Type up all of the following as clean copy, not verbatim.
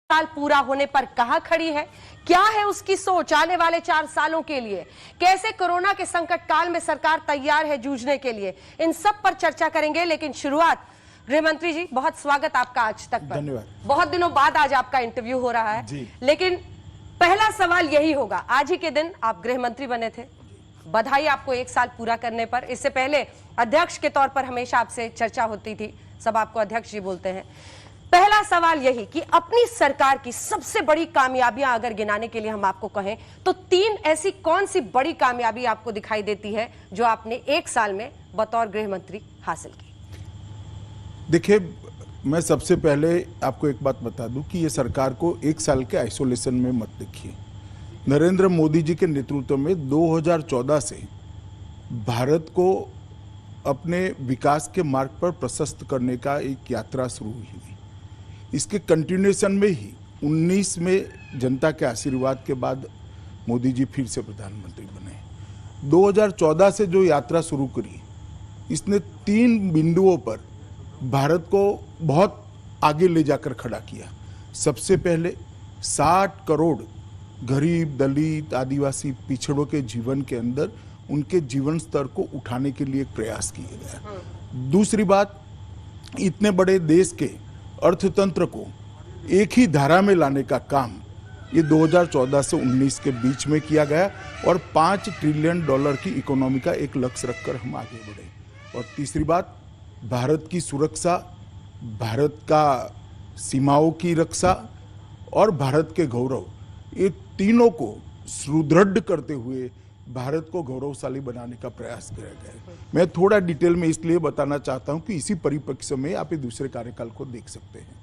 साल पूरा होने पर कहां खड़ी है, क्या है उसकी सोच आने वाले 4 सालों के लिए, कैसे कोरोना के संकट काल में सरकार तैयार है जूझने के लिए, इन सब पर चर्चा करेंगे। लेकिन शुरुआत, गृह मंत्री जी बहुत स्वागत आपका आज तक पर। धन्यवाद। बहुत दिनों बाद आज आपका इंटरव्यू हो रहा है, लेकिन पहला सवाल यही होगा, आज ही के दिन आप गृह मंत्री बने थे, बधाई आपको 1 साल पूरा करने पर। इससे पहले अध्यक्ष के तौर पर हमेशा आपसे चर्चा होती थी, सब आपको अध्यक्ष जी बोलते हैं। पहला सवाल यही कि अपनी सरकार की सबसे बड़ी कामयाबियां अगर गिनाने के लिए हम आपको कहें तो 3 ऐसी कौन सी बड़ी कामयाबी आपको दिखाई देती है जो आपने 1 साल में बतौर गृह मंत्री हासिल की? देखिए, मैं सबसे पहले आपको एक बात बता दूं कि ये सरकार को 1 साल के आइसोलेशन में मत देखिए। नरेंद्र मोदी जी के नेतृत्व में 2014 से भारत को अपने विकास के मार्ग पर प्रशस्त करने का एक यात्रा शुरू हुई। इसके कंटिन्यूएशन में ही 19 में जनता के आशीर्वाद के बाद मोदी जी फिर से प्रधानमंत्री बने। 2014 से जो यात्रा शुरू करी, इसने 3 बिंदुओं पर भारत को बहुत आगे ले जाकर खड़ा किया। सबसे पहले 60 करोड़ गरीब, दलित, आदिवासी पिछड़ों के जीवन के अंदर उनके जीवन स्तर को उठाने के लिए प्रयास किए गए। दूसरी बात, इतने बड़े देश के अर्थतंत्र को एक ही धारा में लाने का काम ये 2014 से 19 के बीच में किया गया और $5 ट्रिलियन की इकोनॉमी का एक लक्ष्य रखकर हम आगे बढ़े। और तीसरी बात, भारत की सुरक्षा, भारत का सीमाओं की रक्षा और भारत के गौरव, ये तीनों को सुदृढ़ करते हुए भारत को गौरवशाली बनाने का प्रयास किया गया। मैं थोड़ा डिटेल में इसलिए बताना चाहता हूं कि इसी परिप्रेक्ष्य में आप ये दूसरे कार्यकाल को देख सकते हैं।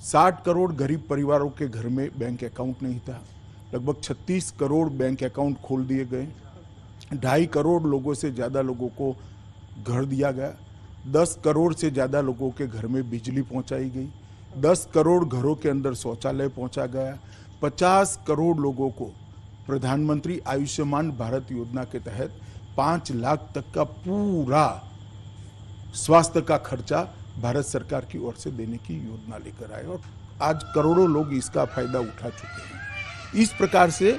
60 करोड़ गरीब परिवारों के घर में बैंक अकाउंट नहीं था, लगभग 36 करोड़ बैंक अकाउंट खोल दिए गए। 2.5 करोड़ लोगों से ज़्यादा लोगों को घर दिया गया। 10 करोड़ से ज़्यादा लोगों के घर में बिजली पहुंचाई गई। 10 करोड़ घरों के अंदर शौचालय पहुंचा गया। 50 करोड़ लोगों को प्रधानमंत्री आयुष्मान भारत योजना के तहत 5 लाख तक का पूरा स्वास्थ्य का खर्चा भारत सरकार की ओर से देने की योजना लेकर आए और आज करोड़ों लोग इसका फायदा उठा चुके हैं। इस प्रकार से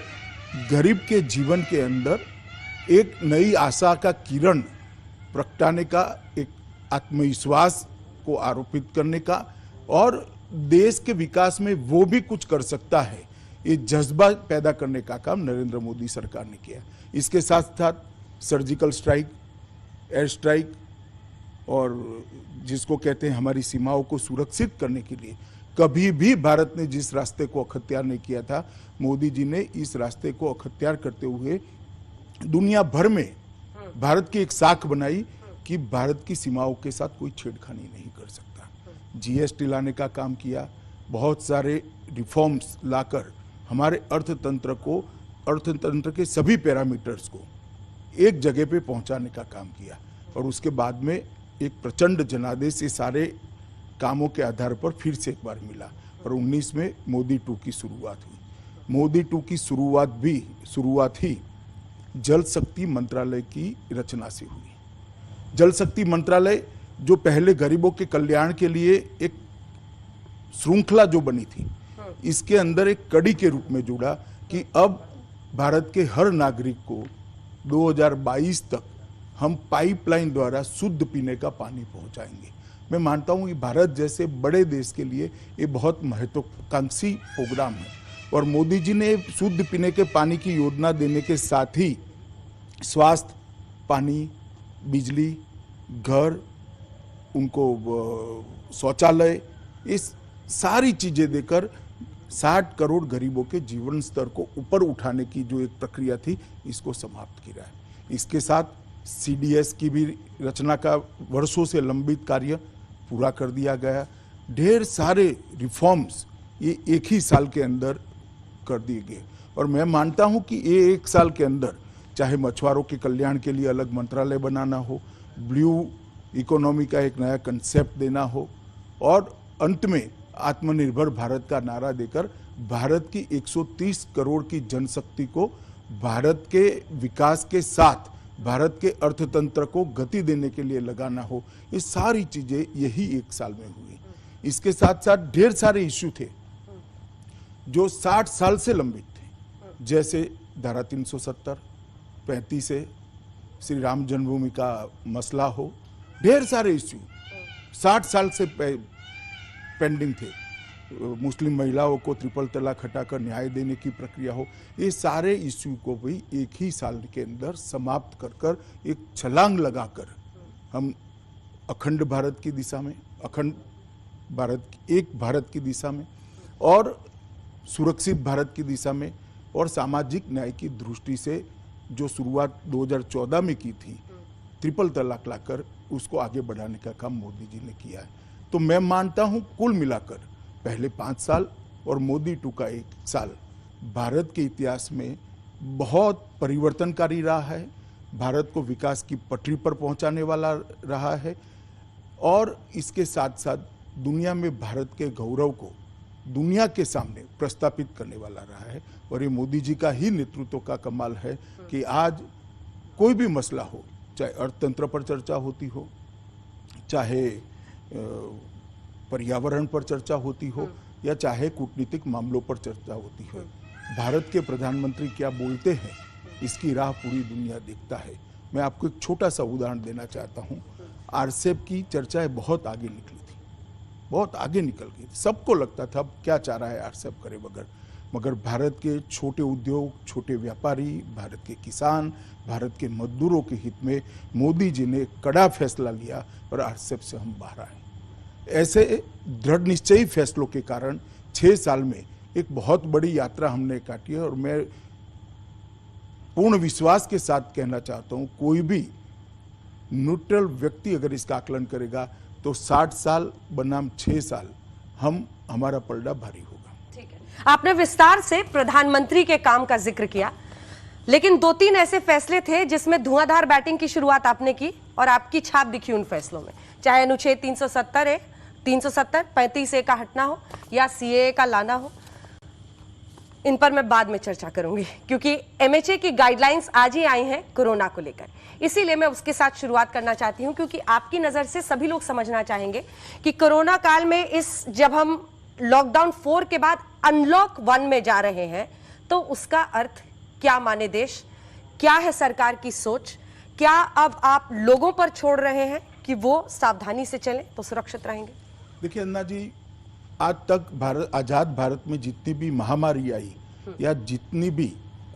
गरीब के जीवन के अंदर एक नई आशा का किरण प्रगटाने का, एक आत्मविश्वास को आरोपित करने का और देश के विकास में वो भी कुछ कर सकता है, ये जज्बा पैदा करने का काम नरेंद्र मोदी सरकार ने किया। इसके साथ साथ सर्जिकल स्ट्राइक, एयर स्ट्राइक और जिसको कहते हैं हमारी सीमाओं को सुरक्षित करने के लिए कभी भी भारत ने जिस रास्ते को अख्तियार नहीं किया था, मोदी जी ने इस रास्ते को अख्तियार करते हुए दुनिया भर में भारत की एक साख बनाई कि भारत की सीमाओं के साथ कोई छेड़खानी नहीं कर सकता। जीएसटी लाने का काम किया, बहुत सारे रिफॉर्म्स लाकर हमारे अर्थतंत्र के सभी पैरामीटर्स को एक जगह पे पहुंचाने का काम किया और उसके बाद में एक प्रचंड जनादेश ये सारे कामों के आधार पर फिर से एक बार मिला और 19 में मोदी 2 की शुरुआत हुई। मोदी 2 की शुरुआत ही जल शक्ति मंत्रालय की रचना से हुई। जल शक्ति मंत्रालय जो पहले गरीबों के कल्याण के लिए एक श्रृंखला जो बनी थी, इसके अंदर एक कड़ी के रूप में जुड़ा कि अब भारत के हर नागरिक को 2022 तक हम पाइपलाइन द्वारा शुद्ध पीने का पानी पहुंचाएंगे। मैं मानता हूं कि भारत जैसे बड़े देश के लिए ये बहुत महत्वाकांक्षी प्रोग्राम है और मोदी जी ने शुद्ध पीने के पानी की योजना देने के साथ ही स्वास्थ्य, पानी, बिजली, घर, उनको शौचालय, इस सारी चीज़ें देकर 60 करोड़ गरीबों के जीवन स्तर को ऊपर उठाने की जो एक प्रक्रिया थी, इसको समाप्त किया है। इसके साथ सीडीएस की भी रचना का वर्षों से लंबित कार्य पूरा कर दिया गया। ढेर सारे रिफॉर्म्स ये 1 ही साल के अंदर कर दिए गए और मैं मानता हूं कि ये 1 साल के अंदर, चाहे मछुआरों के कल्याण के लिए अलग मंत्रालय बनाना हो, ब्लू इकोनॉमी का एक नया कंसेप्ट देना हो और अंत में आत्मनिर्भर भारत का नारा देकर भारत की 130 करोड़ की जनशक्ति को भारत के विकास के साथ भारत के अर्थतंत्र को गति देने के लिए लगाना हो, ये सारी चीजें यही 1 साल में हुई। इसके साथ साथ ढेर सारे इश्यू थे जो 60 साल से लंबित थे, जैसे धारा 370, 35 से श्री राम जन्मभूमि का मसला हो, ढेर सारे इश्यू 60 साल से पेंडिंग थे। मुस्लिम महिलाओं को ट्रिपल तलाक हटाकर न्याय देने की प्रक्रिया हो, ये सारे इश्यू को भी एक ही साल के अंदर समाप्त कर कर एक छलांग लगाकर हम अखंड भारत की दिशा में, अखंड भारत, एक भारत की दिशा में और सुरक्षित भारत की दिशा में और सामाजिक न्याय की दृष्टि से जो शुरुआत 2014 में की थी ट्रिपल तलाक लाकर उसको आगे बढ़ाने का काम मोदी जी ने किया है। तो मैं मानता हूं कुल मिलाकर पहले 5 साल और मोदी 2 का 1 साल भारत के इतिहास में बहुत परिवर्तनकारी रहा है, भारत को विकास की पटरी पर पहुंचाने वाला रहा है और इसके साथ साथ दुनिया में भारत के गौरव को दुनिया के सामने प्रस्तापित करने वाला रहा है। और ये मोदी जी का ही नेतृत्व का कमाल है कि आज कोई भी मसला हो, चाहे अर्थतंत्र पर चर्चा होती हो, चाहे पर्यावरण पर चर्चा होती हो या चाहे कूटनीतिक मामलों पर चर्चा होती हो, भारत के प्रधानमंत्री क्या बोलते हैं इसकी राह पूरी दुनिया देखता है। मैं आपको एक छोटा सा उदाहरण देना चाहता हूँ। आरसेप की चर्चाएं बहुत आगे निकली थी, बहुत आगे निकल गई। सबको लगता था अब क्या चाह रहा है आरसेप करे बगैर, मगर भारत के छोटे उद्योग, छोटे व्यापारी, भारत के किसान, भारत के मजदूरों के हित में मोदी जी ने कड़ा फैसला लिया और आरसेप से हम बाहर आए। ऐसे दृढ़ निश्चयी फैसलों के कारण 6 साल में एक बहुत बड़ी यात्रा हमने काटी है और मैं पूर्ण विश्वास के साथ कहना चाहता हूं, कोई भी न्यूट्रल व्यक्ति अगर इसका आकलन करेगा तो 60 साल बनाम 6 साल हमारा पलड़ा भारी होगा। ठीक है, आपने विस्तार से प्रधानमंत्री के काम का जिक्र किया, लेकिन 2-3 ऐसे फैसले थे जिसमें धुआंधार बैटिंग की शुरुआत आपने की और आपकी छाप दिखी उन फैसलों में, चाहे अनुच्छेद 370 35A का हटना हो या CAA का लाना हो। इन पर मैं बाद में चर्चा करूंगी क्योंकि MHA की गाइडलाइंस आज ही आई हैं कोरोना को लेकर, इसीलिए मैं उसके साथ शुरुआत करना चाहती हूं क्योंकि आपकी नजर से सभी लोग समझना चाहेंगे कि कोरोना काल में जब हम लॉकडाउन 4 के बाद अनलॉक 1 में जा रहे हैं तो उसका अर्थ क्या माने देश, क्या है सरकार की सोच, क्या अब आप लोगों पर छोड़ रहे हैं कि वो सावधानी से चलें तो सुरक्षित रहेंगे? देखिए अन्ना जी, आज तक आजाद भारत में जितनी भी महामारी आई या जितनी भी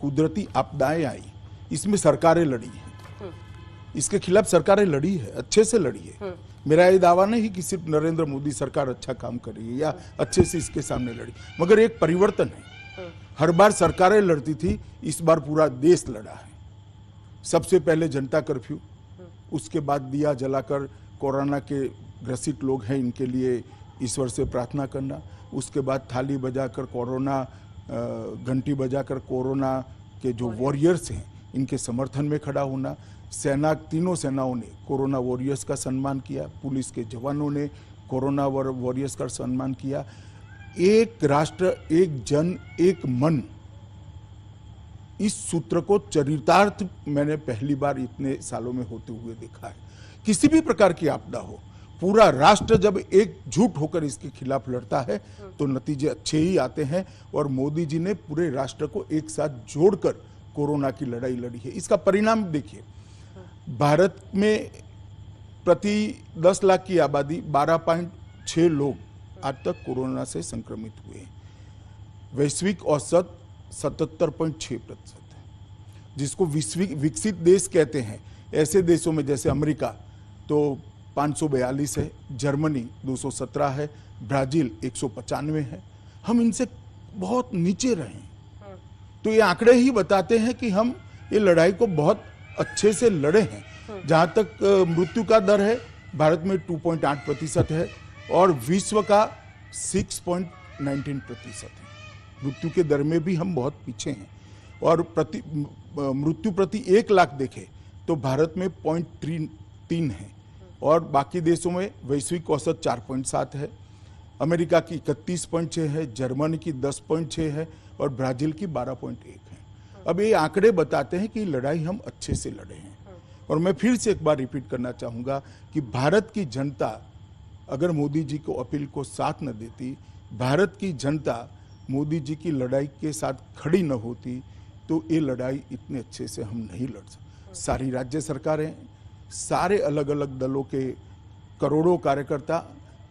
कुदरती आपदाएं आई, इसमें सरकारें लड़ी हैं, इसके खिलाफ सरकारें लड़ी है, अच्छे से लड़ी है। मेरा ये दावा नहीं कि सिर्फ नरेंद्र मोदी सरकार अच्छा काम कर रही है या अच्छे से इसके सामने लड़ी, मगर एक परिवर्तन है। हर बार सरकारें लड़ती थी, इस बार पूरा देश लड़ा है। सबसे पहले जनता कर्फ्यू, उसके बाद दिया जलाकर कोरोना के ग्रसित लोग हैं इनके लिए ईश्वर से प्रार्थना करना, उसके बाद थाली बजाकर कोरोना, घंटी बजाकर कोरोना के जो वॉरियर्स हैं इनके समर्थन में खड़ा होना। तीनों सेनाओं ने कोरोना वॉरियर्स का सम्मान किया, पुलिस के जवानों ने कोरोना वॉरियर्स का सम्मान किया। एक राष्ट्र एक जन एक मन, इस सूत्र को चरितार्थ मैंने पहली बार इतने सालों में होते हुए देखा है। किसी भी प्रकार की आपदा हो, पूरा राष्ट्र जब एकजुट होकर इसके खिलाफ लड़ता है तो नतीजे अच्छे ही आते हैं और मोदी जी ने पूरे राष्ट्र को एक साथ जोड़कर कोरोना की लड़ाई लड़ी है। इसका परिणाम देखिए, भारत में प्रति 10 लाख की आबादी 12.6 लोग आज तक कोरोना से संक्रमित हुए हैं। वैश्विक औसत 77.6% है, जिसको विकसित देश कहते हैं। ऐसे देशों में जैसे अमेरिका तो 542 है, जर्मनी 217 है, ब्राजील 195 है। हम इनसे बहुत नीचे रहे हैं। तो ये आंकड़े ही बताते हैं कि हम ये लड़ाई को बहुत अच्छे से लड़े हैं। जहां तक मृत्यु का दर है, भारत में 2.8% है और विश्व का 6.19% है। मृत्यु के दर में भी हम बहुत पीछे हैं और मृत्यु प्रति 1 लाख देखें तो भारत में 0.3 है और बाकी देशों में वैश्विक औसत 4.7 है, अमेरिका की 31.6 है, जर्मनी की 10.6 है और ब्राजील की 12.1 है। अब ये आंकड़े बताते हैं कि लड़ाई हम अच्छे से लड़े हैं। और मैं फिर से एक बार रिपीट करना चाहूँगा कि भारत की जनता अगर मोदी जी को अपील को साथ न देती, भारत की जनता मोदी जी की लड़ाई के साथ खड़ी न होती, तो ये लड़ाई इतने अच्छे से हम नहीं लड़ सकते। सारी राज्य सरकारें, सारे अलग अलग दलों के करोड़ों कार्यकर्ता,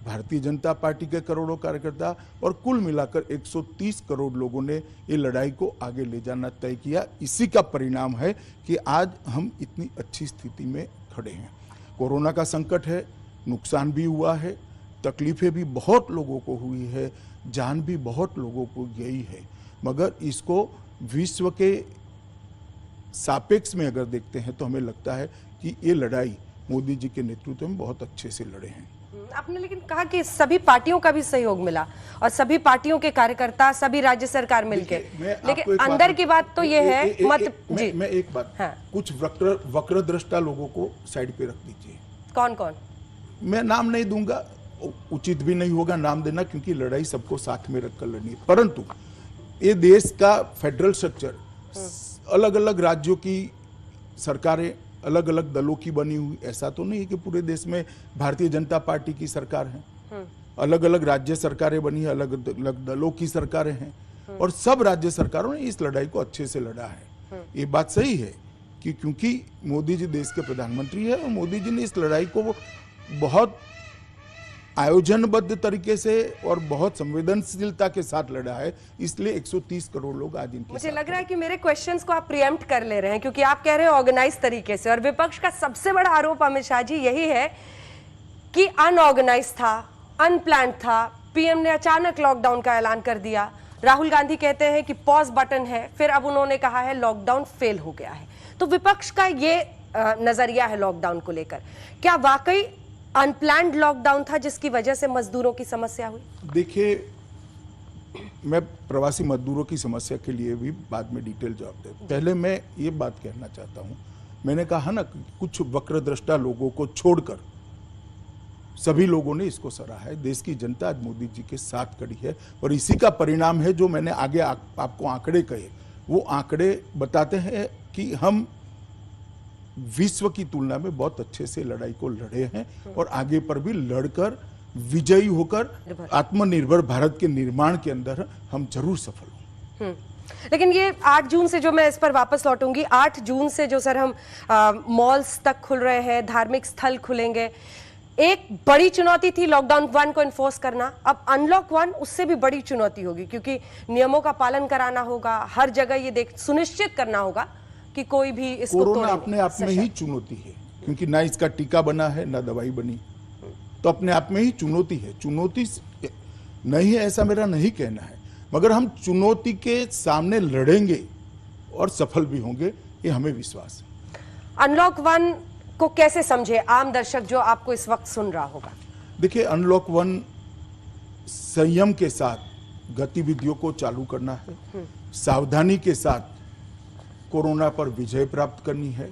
भारतीय जनता पार्टी के करोड़ों कार्यकर्ता और कुल मिलाकर 130 करोड़ लोगों ने ये लड़ाई को आगे ले जाना तय किया। इसी का परिणाम है कि आज हम इतनी अच्छी स्थिति में खड़े हैं। कोरोना का संकट है, नुकसान भी हुआ है, तकलीफें भी बहुत लोगों को हुई है, जान भी बहुत लोगों को गई है, मगर इसको विश्व के सापेक्ष में अगर देखते हैं तो हमें लगता है कि ये लड़ाई मोदी जी के नेतृत्व में बहुत अच्छे से लड़े हैं। आपने लेकिन कहा कि सभी पार्टियों का भी सहयोग मिला और सभी पार्टियों के कार्यकर्ता, सभी राज्य सरकार मिलके, लेकिन अंदर की बात तो ये है जी। मैं एक बात, हाँ। कुछ वक्रदृष्टा लोगों को साइड पे रख दीजिए। कौन कौन? मैं नाम नहीं दूंगा, उचित भी नहीं होगा नाम देना, क्योंकि लड़ाई सबको साथ में रखकर लड़नी है। परंतु ये देश का फेडरल स्ट्रक्चर, अलग अलग राज्यों की सरकारें अलग अलग दलों की बनी हुई, ऐसा तो नहीं है कि पूरे देश में भारतीय जनता पार्टी की सरकार है। अलग अलग राज्य सरकारें बनी है, अलग अलग दलों की सरकारें हैं, और सब राज्य सरकारों ने इस लड़ाई को अच्छे से लड़ा है। ये बात सही है कि क्योंकि मोदी जी देश के प्रधानमंत्री है और मोदी जी ने इस लड़ाई को बहुत आयोजनबद्ध तरीके से और बहुत संवेदनशीलता के साथ लड़ा है, इसलिए 130 करोड़ लोग आज इनके मुझे लग रहा है कि मेरे क्वेश्चंस को आप प्रीएम्प्ट कर ले रहे हैं, क्योंकि आप कह रहे हैं ऑर्गेनाइज तरीके से, और विपक्ष का सबसे बड़ा आरोप अमित शाह जी यही है कि अनऑर्गेनाइज था, अनप्लान्ड था, पीएम ने अचानक लॉकडाउन का ऐलान कर दिया। राहुल गांधी कहते हैं कि पॉज बटन है, फिर अब उन्होंने कहा है लॉकडाउन फेल हो गया है। तो विपक्ष का ये नजरिया है लॉकडाउन को लेकर, क्या वाकई अनप्लान्ड लॉकडाउन था जिसकी वजह से मजदूरों की समस्या हुई? देखिए, मैं प्रवासी मजदूरों की समस्या के लिए भी बाद में डिटेल जवाब दूं। पहले मैं ये बात कहना चाहता हूं, मैंने कहा ना कि कुछ वक्रदृष्टा लोगों को छोड़कर सभी लोगों ने इसको सराहा है। देश की जनता आज मोदी जी के साथ खड़ी है, और इसी का परिणाम है जो मैंने आगे आपको आंकड़े कहे। वो आंकड़े बताते हैं कि हम विश्व की तुलना में बहुत अच्छे से लड़ाई को लड़े हैं, और आगे पर भी लड़कर विजयी होकर आत्मनिर्भर भारत के निर्माण के अंदर हम जरूर सफल हों। लेकिन ये 8 जून से, जो मैं इस पर वापस लौटूंगी, 8 जून से जो सर हम मॉल्स तक खुल रहे हैं, धार्मिक स्थल खुलेंगे, एक बड़ी चुनौती थी लॉकडाउन 1 को इन्फोर्स करना। अब अनलॉक 1 उससे भी बड़ी चुनौती होगी, क्योंकि नियमों का पालन कराना होगा, हर जगह ये सुनिश्चित करना होगा कि कोई भी इसको कोरोना अपने आप में ही चुनौती है, क्योंकि ना इसका टीका बना है ना दवाई बनी, तो अपने आप में ही चुनौती है। चुनौती नहीं है ऐसा मेरा नहीं कहना है, मगर हम चुनौती के सामने लड़ेंगे और सफल भी होंगे, ये हमें विश्वास है। अनलॉक 1 को कैसे समझे आम दर्शक जो आपको इस वक्त सुन रहा होगा? देखिए, अनलॉक 1 संयम के साथ गतिविधियों को चालू करना है, सावधानी के साथ कोरोना पर विजय प्राप्त करनी है,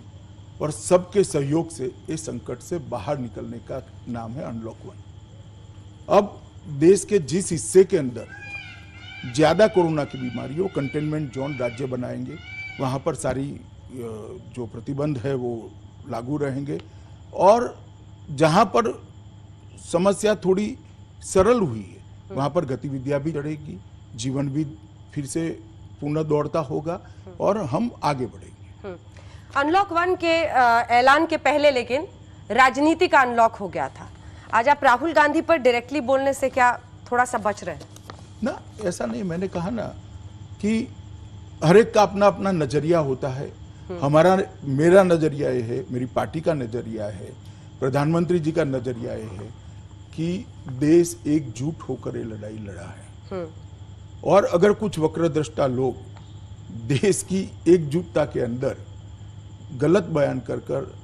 और सबके सहयोग से इस संकट से बाहर निकलने का नाम है अनलॉक 1। अब देश के जिस हिस्से के अंदर ज्यादा कोरोना की बीमारी हो, कंटेनमेंट जोन राज्य बनाएंगे, वहां पर सारी जो प्रतिबंध है वो लागू रहेंगे, और जहां पर समस्या थोड़ी सरल हुई है वहां पर गतिविधियां भी बढ़ेगी, जीवन भी फिर से पुनः दौड़ता होगा, और हम आगे बढ़ेंगे। अनलॉक 1 के ऐलान के पहले लेकिन राजनीति का अनलॉक हो गया था। आज आप राहुल गांधी पर डायरेक्टली बोलने से क्या थोड़ा सा बच रहे हैं? ना, ऐसा नहीं। मैंने कहा ना कि हर एक का अपना अपना नजरिया होता है। मेरा नजरिया ये है, मेरी पार्टी का नजरिया है, प्रधानमंत्री जी का नजरिया ये है कि देश एकजुट होकर ये लड़ाई लड़ा है, और अगर कुछ वक्रदृष्टा लोग देश की एकजुटता के अंदर गलत बयान कर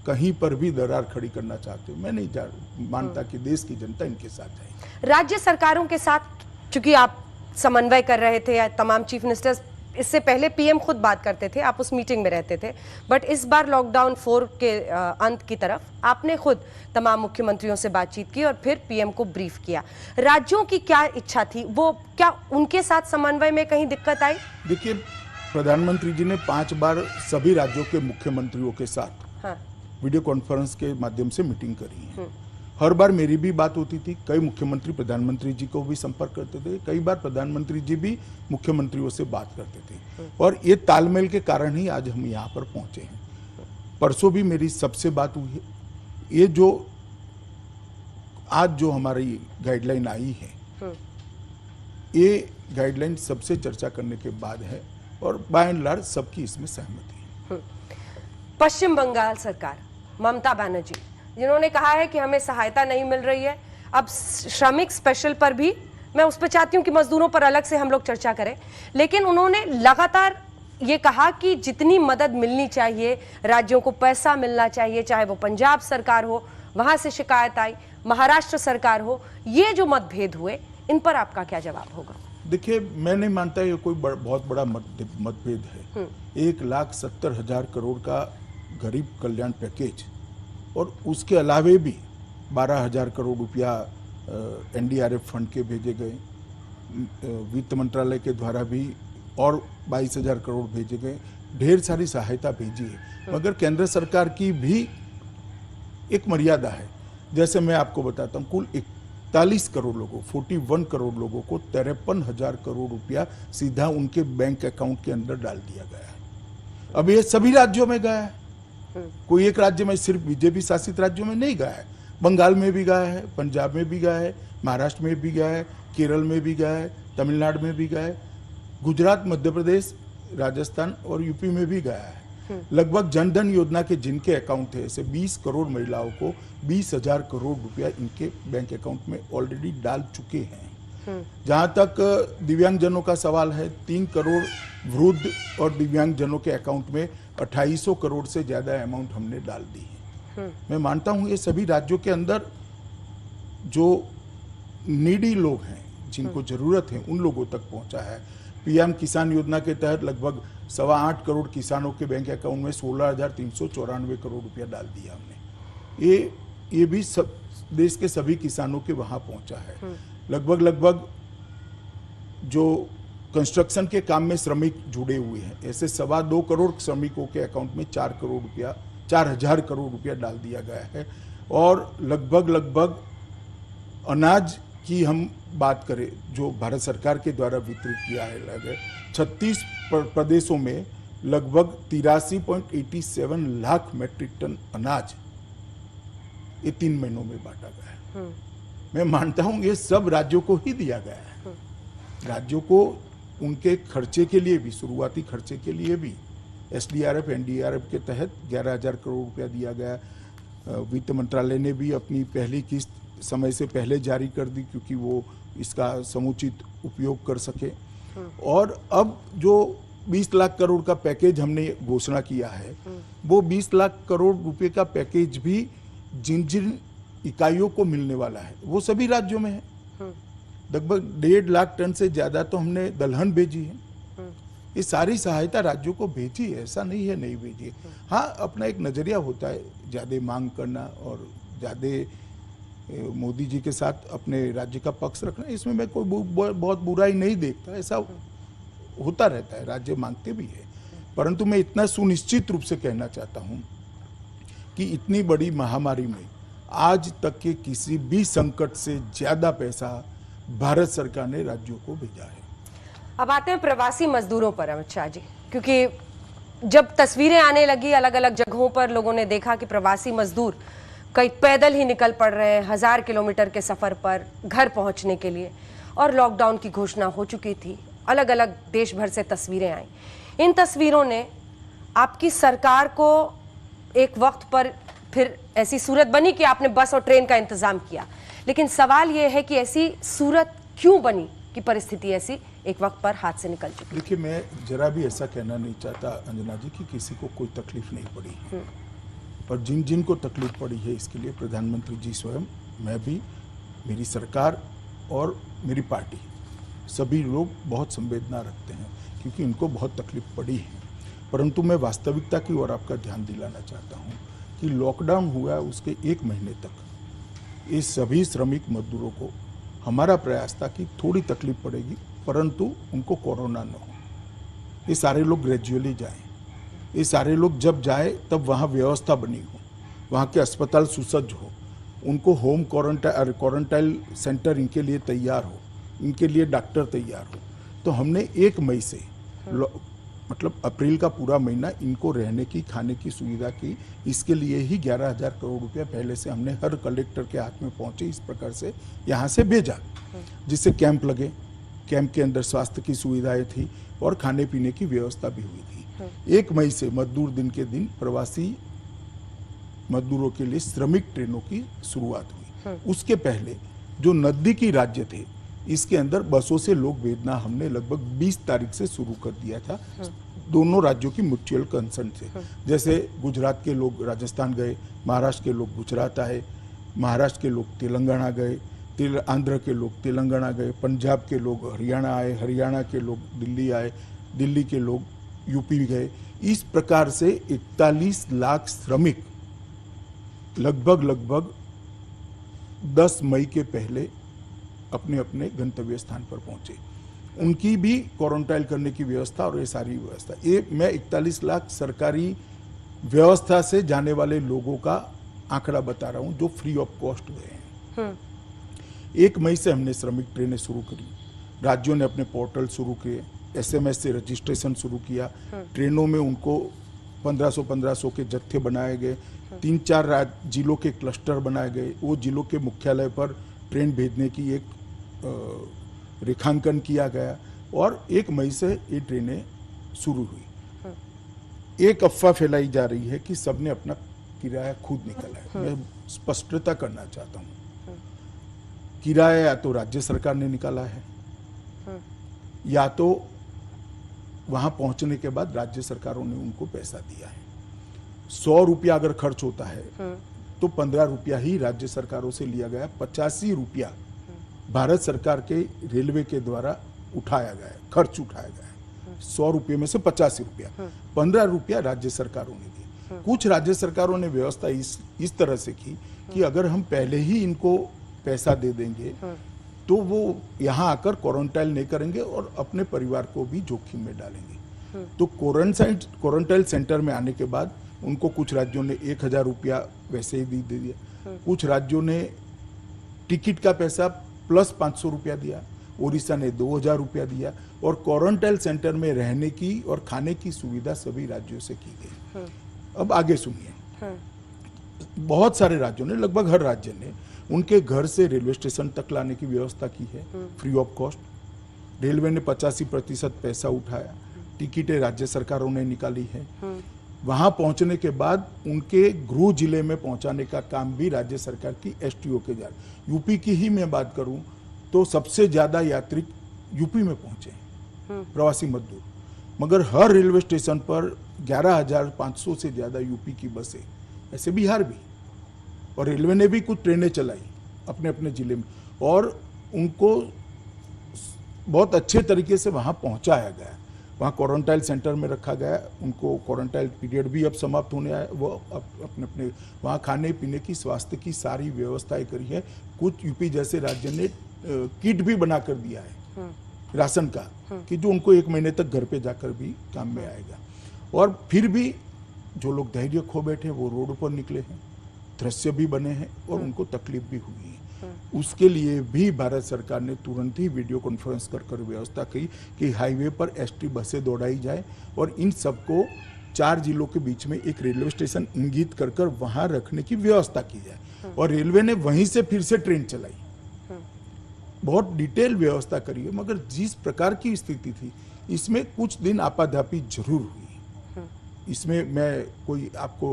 कहीं पर भी दरार खड़ी करना चाहते, मैं नहीं मानता कि देश की जनता इनके साथ है। राज्य सरकारों के साथ चूंकि आप समन्वय कर रहे थे, तमाम चीफ मिनिस्टर्स, इससे पहले पीएम खुद बात करते थे, आप उस मीटिंग में रहते थे, बट इस बार लॉकडाउन 4 के अंत की तरफ आपने खुद तमाम मुख्यमंत्रियों से बातचीत की और फिर पीएम को ब्रीफ किया। राज्यों की क्या इच्छा थी, वो क्या उनके साथ समन्वय में कहीं दिक्कत आई? देखिए, प्रधानमंत्री जी ने 5 बार सभी राज्यों के मुख्यमंत्रियों के साथ वीडियो कॉन्फ्रेंस के माध्यम से मीटिंग करी है, हर बार मेरी भी बात होती थी, कई मुख्यमंत्री प्रधानमंत्री जी को भी संपर्क करते थे, कई बार प्रधानमंत्री जी भी मुख्यमंत्रियों से बात करते थे, और ये तालमेल के कारण ही आज हम यहाँ पर पहुंचे हैं। परसों भी मेरी सबसे बात हुई है। ये जो आज जो हमारी गाइडलाइन आई है, ये गाइडलाइन सबसे चर्चा करने के बाद है और बाय एंड लार्ज सबकी इसमें सहमति है। पश्चिम बंगाल सरकार, ममता बनर्जी, जिन्होंने कहा है कि हमें सहायता नहीं मिल रही है, अब श्रमिक स्पेशल पर भी मैं उस पर चाहती हूं कि मजदूरों पर अलग से हम लोग चर्चा करें, लेकिन उन्होंने लगातार ये कहा कि जितनी मदद मिलनी चाहिए, राज्यों को पैसा मिलना चाहिए, चाहे वो पंजाब सरकार हो, वहां से शिकायत आई, महाराष्ट्र सरकार हो, ये जो मतभेद हुए, इन पर आपका क्या जवाब होगा? देखिए, मैं नहीं मानता ये कोई बहुत बड़ा मतभेद है। 1,70,000 करोड़ का गरीब कल्याण पैकेज और उसके अलावे भी 12,000 करोड़ रुपया NDRF फंड के भेजे गए, वित्त मंत्रालय के द्वारा भी और 22,000 करोड़ भेजे गए, ढेर सारी सहायता भेजी है। मगर केंद्र सरकार की भी एक मर्यादा है। जैसे मैं आपको बताता हूँ, कुल 41 करोड़ लोगों, 41 करोड़ लोगों को 53,000 करोड़ रुपया सीधा उनके बैंक अकाउंट के अंदर डाल दिया गया है। अब ये सभी राज्यों में गया है, कोई एक राज्य में, सिर्फ बीजेपी शासित राज्यों में नहीं गया है। बंगाल में भी गया है, पंजाब में भी गया है, महाराष्ट्र में भी गया है, केरल में भी गया है, तमिलनाडु में भी गया है, गुजरात, मध्य प्रदेश, राजस्थान और यूपी में भी गया है। लगभग जनधन योजना के जिनके अकाउंट है, ऐसे 20 करोड़ महिलाओं को 20,000 करोड़ रुपया इनके बैंक अकाउंट में ऑलरेडी डाल चुके हैं। जहां तक दिव्यांगजनों का सवाल है, 3 करोड़ वृद्ध और दिव्यांगजनों के अकाउंट में 2800 करोड़ से ज्यादा अमाउंट हमने डाल दी है। मैं मानता हूं ये सभी राज्यों के अंदर जो नीडी लोग हैं, जिनको जरूरत है, उन लोगों तक पहुंचा है। PM किसान योजना के तहत लगभग 8.25 करोड़ किसानों के बैंक अकाउंट में 16,394 करोड़ रुपया डाल दिया हमने। ये भी सब देश के सभी किसानों के वहां पहुंचा है। लगभग जो कंस्ट्रक्शन के काम में श्रमिक जुड़े हुए हैं, ऐसे 2.25 करोड़ श्रमिकों के अकाउंट में 4,000 करोड़ रुपया डाल दिया गया है। और लगभग अनाज की हम बात करें, जो भारत सरकार के द्वारा वितरित किया है, 36 प्रदेशों में लगभग 83.87 लाख मैट्रिक टन अनाज ये 3 महीनों में बांटा गया है। मैं मानता हूं ये सब राज्यों को ही दिया गया है। राज्यों को उनके खर्चे के लिए भी, शुरुआती खर्चे के लिए भी SDRF NDRF के तहत 11,000 करोड़ रुपया दिया गया। वित्त मंत्रालय ने भी अपनी पहली किस्त समय से पहले जारी कर दी, क्योंकि वो इसका समुचित उपयोग कर सके। और अब जो 20 लाख करोड़ का पैकेज हमने घोषणा किया है, वो 20 लाख करोड़ रुपए का पैकेज भी जिन जिन इकाइयों को मिलने वाला है, वो सभी राज्यों में है। लगभग 1.5 लाख टन से ज्यादा तो हमने दलहन भेजी है। ये सारी सहायता राज्यों को भेजी है, ऐसा नहीं है नहीं भेजी है। हाँ, अपना एक नजरिया होता है ज्यादा मांग करना और ज्यादा मोदी जी के साथ अपने राज्य का पक्ष रखना, इसमें मैं कोई बहुत बुराई नहीं देखता। ऐसा होता रहता है, राज्य मांगते भी है। परंतु मैं इतना सुनिश्चित रूप से कहना चाहता हूं कि इतनी बड़ी महामारी में आज तक के किसी भी संकट से ज्यादा पैसा भारत सरकार ने राज्यों को भेजा है। अब आते हैं प्रवासी मजदूरों पर, अमित शाह जी, क्योंकि जब तस्वीरें आने लगी अलग अलग जगहों पर, लोगों ने देखा कि प्रवासी मजदूर कई पैदल ही निकल पड़ रहे हैं 1000 किलोमीटर के सफर पर घर पहुंचने के लिए, और लॉकडाउन की घोषणा हो चुकी थी। अलग अलग देश भर से तस्वीरें आई। इन तस्वीरों ने आपकी सरकार को एक वक्त पर फिर ऐसी सूरत बनी कि आपने बस और ट्रेन का इंतजाम किया, लेकिन सवाल यह है कि ऐसी सूरत क्यों बनी कि परिस्थिति ऐसी एक वक्त पर हाथ से निकल चुकी? देखिए, मैं जरा भी ऐसा कहना नहीं चाहता अंजना जी कि किसी को कोई तकलीफ नहीं पड़ी, पर जिन जिन को तकलीफ पड़ी है इसके लिए प्रधानमंत्री जी स्वयं, मैं भी, मेरी सरकार और मेरी पार्टी, सभी लोग बहुत संवेदना रखते हैं, क्योंकि इनको बहुत तकलीफ पड़ी है। परंतु मैं वास्तविकता की ओर आपका ध्यान दिलाना चाहता हूँ कि लॉकडाउन हुआ उसके 1 महीने तक ये सभी श्रमिक मजदूरों को, हमारा प्रयास था कि थोड़ी तकलीफ पड़ेगी परंतु उनको कोरोना न हो। ये सारे लोग ग्रेजुअली जाएं, ये सारे लोग जब जाए तब वहाँ व्यवस्था बनी हो, वहाँ के अस्पताल सुसज्ज हो, उनको होम क्वारंटाइन सेंटर इनके लिए तैयार हो, इनके लिए डॉक्टर तैयार हो। तो हमने 1 मई से मतलब अप्रैल का पूरा महीना इनको रहने की, खाने की सुविधा की। इसके लिए ही 11,000 करोड़ रुपया पहले से हमने हर कलेक्टर के हाथ में पहुंचे इस प्रकार से यहाँ से भेजा, जिससे कैंप लगे, कैंप के अंदर स्वास्थ्य की सुविधाएं थी और खाने पीने की व्यवस्था भी हुई थी। 1 मई से मजदूर दिन के दिन प्रवासी मजदूरों के लिए श्रमिक ट्रेनों की शुरुआत हुई। उसके पहले जो नजदीकी राज्य थे, इसके अंदर बसों से लोग भेजना हमने लगभग 20 तारीख से शुरू कर दिया था। दोनों राज्यों की म्यूचुअल कंसर्न से, जैसे गुजरात के लोग राजस्थान गए, महाराष्ट्र के लोग गुजरात आए, महाराष्ट्र के लोग तेलंगाना गए, आंध्र के लोग तेलंगाना गए, पंजाब के लोग हरियाणा आए, हरियाणा के लोग दिल्ली आए, दिल्ली के लोग यूपी गए। इस प्रकार से 41 लाख श्रमिक लगभग 10 मई के पहले अपने अपने गंतव्य स्थान पर पहुंचे। उनकी भी क्वारंटाइन करने की व्यवस्था और ये सारी व्यवस्था, ये मैं 41 लाख सरकारी व्यवस्था से जाने वाले लोगों का आंकड़ा बता रहा हूं जो फ्री ऑफ कॉस्ट गए हैं। 1 मई से हमने श्रमिक ट्रेनें शुरू करी, राज्यों ने अपने पोर्टल शुरू किए, SMS से रजिस्ट्रेशन शुरू किया, ट्रेनों में उनको 1500 के जत्थे बनाए गए, 3-4 जिलों के क्लस्टर बनाए गए, वो जिलों के मुख्यालय पर ट्रेन भेजने की एक रेखांकन किया गया और 1 मई से ये ट्रेनें शुरू हुई। एक अफवाह फैलाई जा रही है कि सबने अपना किराया खुद निकाला है। मैं स्पष्टता करना चाहता हूँ, किराया या तो राज्य सरकार ने निकाला है या तो वहां पहुंचने के बाद राज्य सरकारों ने उनको पैसा दिया है। 100 रुपया अगर खर्च होता है तो 15 रुपया ही राज्य सरकारों से लिया गया, 85 रुपया भारत सरकार के रेलवे के द्वारा उठाया गया है, खर्च उठाया गया है। 100 रुपये में से 85 रुपया, 15 रुपया राज्य सरकारों ने दिए। कुछ राज्य सरकारों ने व्यवस्था इस तरह से की कि अगर हम पहले ही इनको पैसा दे देंगे तो वो यहाँ आकर क्वारंटाइन नहीं करेंगे और अपने परिवार को भी जोखिम में डालेंगे। तो क्वारंटाइन सेंटर में आने के बाद उनको कुछ राज्यों ने 1,000 रुपया वैसे ही दे दिया, कुछ राज्यों ने टिकट का पैसा प्लस 500 रुपया दिया, उड़ीसा ने 2,000 रुपया दिया और क्वारंटाइन सेंटर में रहने की और खाने की सुविधा सभी राज्यों से की गई। अब आगे सुनिए, बहुत सारे राज्यों ने, लगभग हर राज्य ने उनके घर से रेलवे स्टेशन तक लाने की व्यवस्था की है फ्री ऑफ कॉस्ट। रेलवे ने 85% पैसा उठाया, टिकटें राज्य सरकारों ने निकाली है। वहां पहुंचने के बाद उनके गृह जिले में पहुंचाने का काम भी राज्य सरकार की STO के जा। यूपी की ही मैं बात करूं तो सबसे ज्यादा यात्री यूपी में पहुंचे प्रवासी मजदूर, मगर हर रेलवे स्टेशन पर 11,500 से ज्यादा यूपी की बसें, ऐसे बिहार भी, और रेलवे ने भी कुछ ट्रेनें चलाई अपने अपने जिले में और उनको बहुत अच्छे तरीके से वहां पहुंचाया गया। वहाँ क्वारंटाइन सेंटर में रखा गया, उनको क्वारंटाइन पीरियड भी अब समाप्त होने आया, वो अपने अपने वहाँ खाने पीने की, स्वास्थ्य की सारी व्यवस्थाएं करी है। कुछ यूपी जैसे राज्य ने किट भी बना कर दिया है राशन का, कि जो उनको 1 महीने तक घर पे जाकर भी काम में आएगा। और फिर भी जो लोग धैर्य खो बैठे वो रोड पर निकले हैं, दृश्य भी बने हैं और उनको तकलीफ भी हुई है। उसके लिए भी भारत सरकार ने तुरंत ही वीडियो कॉन्फ्रेंस कर व्यवस्था की कि हाईवे पर ST बसें दौड़ाई जाए और इन सबको 4 जिलों के बीच में एक रेलवे स्टेशन इंगित कर वहां रखने की व्यवस्था की जाए। और रेलवे ने वहीं से फिर से ट्रेन चलाई, बहुत डिटेल व्यवस्था करी है। मगर जिस प्रकार की स्थिति थी इसमें कुछ दिन आपाधापी जरूर हुई, इसमें मैं कोई आपको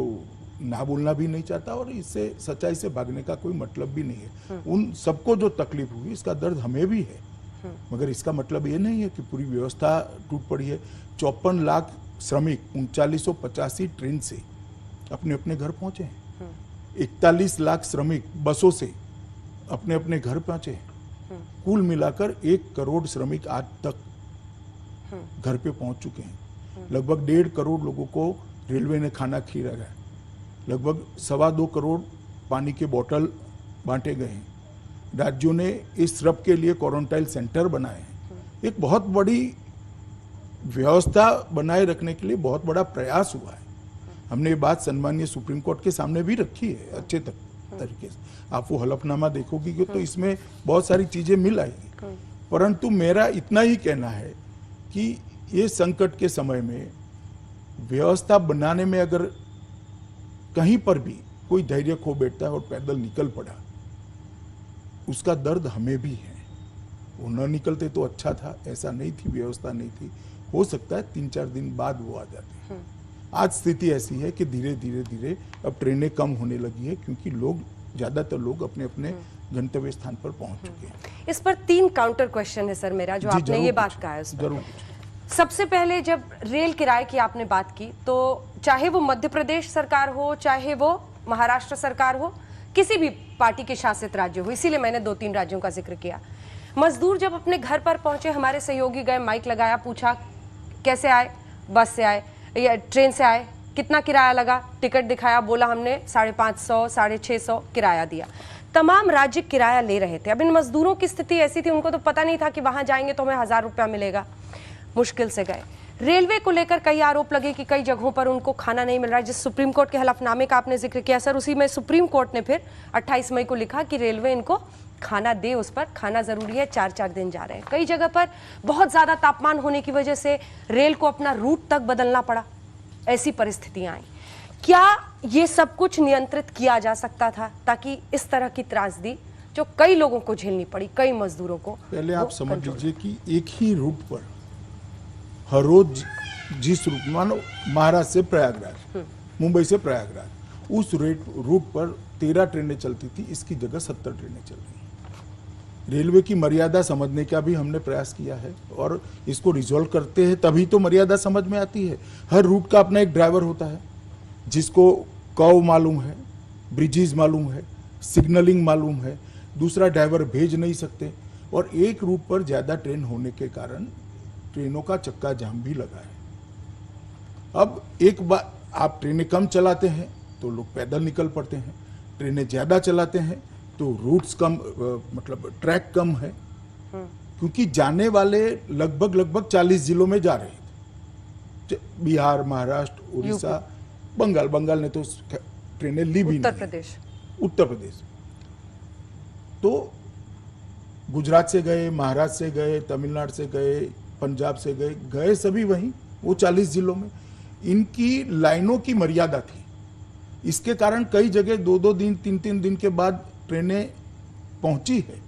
ना बोलना भी नहीं चाहता और इससे सच्चाई से भागने का कोई मतलब भी नहीं है। उन सबको जो तकलीफ हुई इसका दर्द हमें भी है, मगर इसका मतलब ये नहीं है कि पूरी व्यवस्था टूट पड़ी है। 54 लाख श्रमिक 3985 ट्रेन से अपने अपने घर पहुंचे हैं, 41 लाख श्रमिक बसों से अपने अपने घर पहुंचे हैं। कुल मिलाकर 1 करोड़ श्रमिक आज तक घर पे पहुंच चुके हैं। लगभग 1.5 करोड़ लोगों को रेलवे ने खाना खिलाया है, लगभग 2.25 करोड़ पानी के बोतल बांटे गए हैं। राज्यों ने इस सब के लिए क्वारंटाइन सेंटर बनाए हैं। एक बहुत बड़ी व्यवस्था बनाए रखने के लिए बहुत बड़ा प्रयास हुआ है। हमने ये बात सम्मानीय सुप्रीम कोर्ट के सामने भी रखी है अच्छे तक। तरीके से। आप वो हलफनामा देखोगी कि तो इसमें बहुत सारी चीजें मिल आएगी। परंतु मेरा इतना ही कहना है कि ये संकट के समय में व्यवस्था बनाने में अगर कहीं पर भी कोई धैर्य खो बैठता है और पैदल निकल पड़ा, उसका दर्द हमें भी है। वो न निकलते तो अच्छा था, ऐसा नहीं थी, व्यवस्था नहीं थी। हो सकता है 3-4 दिन बाद वो आ जाते। आज स्थिति ऐसी है कि धीरे धीरे धीरे अब ट्रेनें कम होने लगी है, क्योंकि ज्यादातर लोग अपने अपने गंतव्य स्थान पर पहुंच चुके हैं। इस पर 3 काउंटर क्वेश्चन है सर मेरा, जो आपने ये बात कहा है उस पर। जरूर। सबसे पहले जब रेल किराए की आपने बात की, तो चाहे वो मध्य प्रदेश सरकार हो, चाहे वो महाराष्ट्र सरकार हो, किसी भी पार्टी के शासित राज्य हो, इसीलिए मैंने 2-3 राज्यों का जिक्र किया। मजदूर जब अपने घर पर पहुंचे, हमारे सहयोगी गए, माइक लगाया, पूछा कैसे आए, बस से आए या ट्रेन से आए, कितना किराया लगा, टिकट दिखाया, बोला हमने 550, 650 किराया दिया। तमाम राज्य किराया ले रहे थे। अब इन मजदूरों की स्थिति ऐसी थी, उनको तो पता नहीं था कि वहां जाएंगे तो हमें 1000 रुपया मिलेगा, मुश्किल से गए। रेलवे को लेकर कई आरोप लगे कि कई जगहों पर उनको खाना नहीं मिल रहा है। जिस सुप्रीम कोर्ट के हलफनामे का आपने जिक्र किया सर, उसी में सुप्रीम कोर्ट ने फिर 28 मई को लिखा कि रेलवे इनको खाना दे, उस पर खाना जरूरी है। 4-4 दिन जा रहे हैं। कई जगह पर बहुत ज्यादा तापमान होने की वजह से रेल को अपना रूट तक बदलना पड़ा, ऐसी परिस्थितियां आई। क्या ये सब कुछ नियंत्रित किया जा सकता था ताकि इस तरह की त्रासदी जो कई लोगों को झेलनी पड़ी, कई मजदूरों को? पहले आप समझ लीजिए कि एक ही रूट पर हर रोज जिस रूट, मानो महाराष्ट्र से प्रयागराज, मुंबई से प्रयागराज, उस रूट पर 13 ट्रेनें चलती थी, इसकी जगह 70 ट्रेनें चल रही हैं। रेलवे की मर्यादा समझने का भी हमने प्रयास किया है और इसको रिजॉल्व करते हैं, तभी तो मर्यादा समझ में आती है। हर रूट का अपना एक ड्राइवर होता है, जिसको कर्व मालूम है, ब्रिजेस मालूम है, सिग्नलिंग मालूम है, दूसरा ड्राइवर भेज नहीं सकते। और एक रूट पर ज्यादा ट्रेन होने के कारण ट्रेनों का चक्का जाम भी लगा है। अब एक बार आप ट्रेनें कम चलाते हैं तो लोग पैदल निकल पड़ते हैं, ट्रेनें ज्यादा चलाते हैं तो रूट्स कम, मतलब ट्रैक कम है, क्योंकि जाने वाले लगभग 40 जिलों में जा रहे थे। बिहार, महाराष्ट्र, उड़ीसा, बंगाल ने तो ट्रेनें ली भी नहीं। उत्तर प्रदेश तो गुजरात से गए, महाराष्ट्र से गए, तमिलनाडु से गए, पंजाब से गए सभी वहीं, वो 40 जिलों में। इनकी लाइनों की मर्यादा थी, इसके कारण कई जगह 2-2 दिन, 3-3 दिन के बाद ट्रेनें पहुंची है।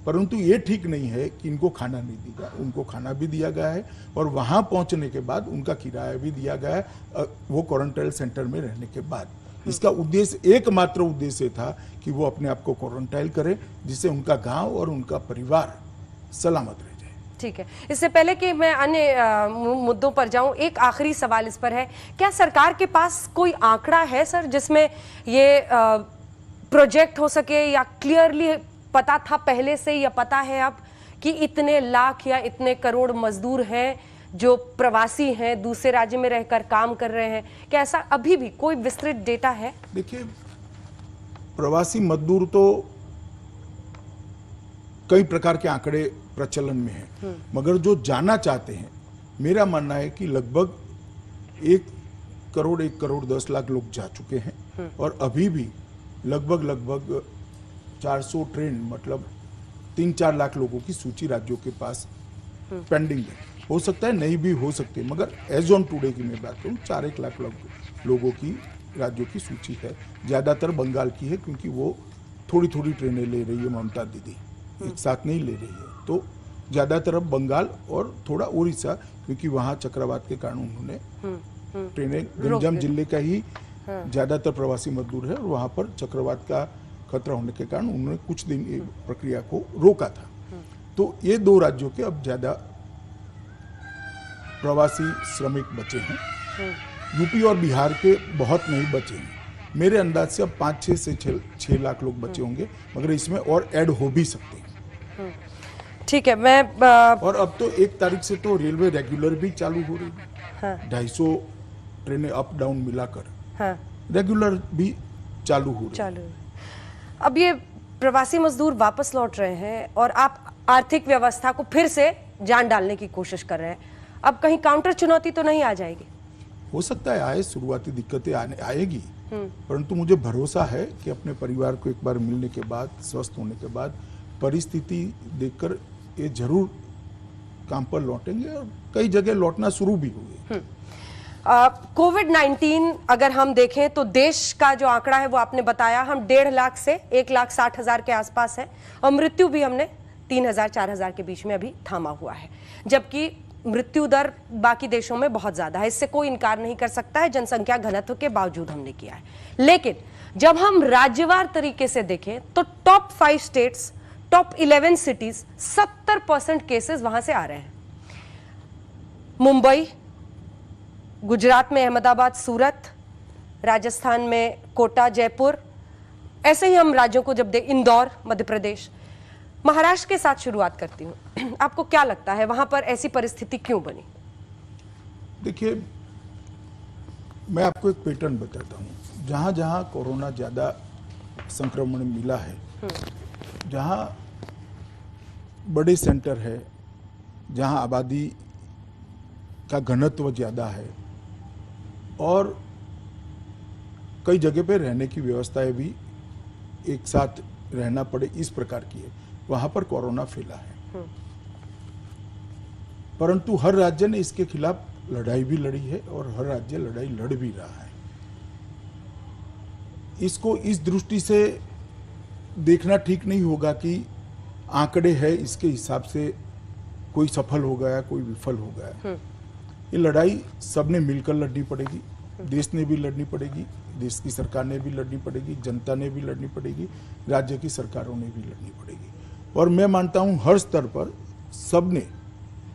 परंतु ये ठीक नहीं है कि इनको खाना नहीं दिया, उनको खाना भी दिया गया है और वहां पहुंचने के बाद उनका किराया भी दिया गया है, वो क्वारंटाइन सेंटर में रहने के बाद। इसका उद्देश्य, एकमात्र उद्देश्य था कि वो अपने आप को क्वारंटाइन करें, जिससे उनका गांव और उनका परिवार सलामत रहे। ठीक है, इससे पहले कि मैं अन्य मुद्दों पर जाऊं, एक आखिरी सवाल इस पर है, क्या सरकार के पास कोई आंकड़ा है सर जिसमें ये प्रोजेक्ट हो सके, या क्लियरली पता था पहले से, या पता है अब कि इतने लाख या इतने करोड़ मजदूर हैं जो प्रवासी हैं, दूसरे राज्य में रहकर काम कर रहे हैं? क्या ऐसा अभी भी कोई विस्तृत डेटा है? देखिए, प्रवासी मजदूर तो कई प्रकार के आंकड़े प्रचलन में हैं, मगर जो जाना चाहते हैं, मेरा मानना है कि लगभग 1 करोड़ 10 लाख लोग जा चुके हैं और अभी भी लगभग 400 ट्रेन, मतलब 3-4 लाख लोगों की सूची राज्यों के पास पेंडिंग है। हो सकता है नहीं भी हो सकते, मगर एज ऑन टुडे की मैं बात करूं, 4-1 लाख लोगों की राज्यों की सूची है। ज्यादातर बंगाल की है, क्योंकि वो थोड़ी ट्रेनें ले रही है ममता दीदी, एक साथ नहीं ले रही है। तो ज्यादातर अब बंगाल और थोड़ा उड़ीसा, क्योंकि वहां चक्रवात के कारण उन्होंने ट्रेनें, गंजाम जिले का ही ज्यादातर प्रवासी मजदूर है और वहां पर चक्रवात का खतरा होने के कारण उन्होंने कुछ दिन ये प्रक्रिया को रोका था। तो ये 2 राज्यों के अब ज्यादा प्रवासी श्रमिक बचे हैं। यूपी और बिहार के बहुत नहीं बचे हैं। मेरे अंदाज से अब 5-6 से 6 लाख लोग बचे होंगे, मगर इसमें और ऐड हो भी सकते हैं। ठीक है, मैं और अब तो 1 तारीख से तो रेलवे रेगुलर भी चालू हो रही है। 250 ट्रेनें अप डाउन मिलाकर रेगुलर भी चालू हो रही है। अब ये प्रवासी मजदूर वापस लौट रहे हैं और आप आर्थिक व्यवस्था को फिर से जान डालने की कोशिश कर रहे हैं। अब कहीं काउंटर चुनौती तो नहीं आ जाएगी? हो सकता है आए, शुरुआती दिक्कतें आएगी, परंतु मुझे भरोसा है कि अपने परिवार को एक बार मिलने के बाद, स्वस्थ होने के बाद परिस्थिति देखकर ये जरूर काम पर लौटेंगे और कई जगह लौटना शुरू भी हुए। कोविड-19 अगर हम देखें तो देश का जो आंकड़ा है वो आपने बताया, हम 1.5 लाख से 1,60,000 के आसपास है और मृत्यु भी हमने 3,000-4,000 के बीच में अभी थामा हुआ है, जबकि मृत्यु दर बाकी देशों में बहुत ज्यादा है। इससे कोई इनकार नहीं कर सकता है, जनसंख्या घनत्व के बावजूद हमने किया है। लेकिन जब हम राज्यवार तरीके से देखें तो top 5 states, top 11 cities 70% cases वहां से आ रहे हैं। मुंबई, गुजरात में अहमदाबाद, सूरत, राजस्थान में कोटा, जयपुर, ऐसे ही हम राज्यों को जब इंदौर, मध्य प्रदेश, महाराष्ट्र के साथ शुरुआत करती हूं। आपको क्या लगता है वहां पर ऐसी परिस्थिति क्यों बनी? देखिए, मैं आपको एक पैटर्न बताता हूं। जहां जहां कोरोना ज्यादा संक्रमण मिला है, जहां बड़े सेंटर है, जहां आबादी का घनत्व ज्यादा है और कई जगह पे रहने की व्यवस्थाएं भी एक साथ रहना पड़े इस प्रकार की है, वहां पर कोरोना फैला है। परंतु हर राज्य ने इसके खिलाफ लड़ाई भी लड़ी है और हर राज्य लड़ाई लड़ भी रहा है। इसको इस दृष्टि से देखना ठीक नहीं होगा कि आंकड़े है इसके हिसाब से कोई सफल हो गया, कोई विफल हो गया। ये लड़ाई सबने मिलकर लड़नी पड़ेगी, देश ने भी लड़नी पड़ेगी, देश की सरकार ने भी लड़नी पड़ेगी, जनता ने भी लड़नी पड़ेगी, राज्य की सरकारों ने भी लड़नी पड़ेगी। और मैं मानता हूं हर स्तर पर सबने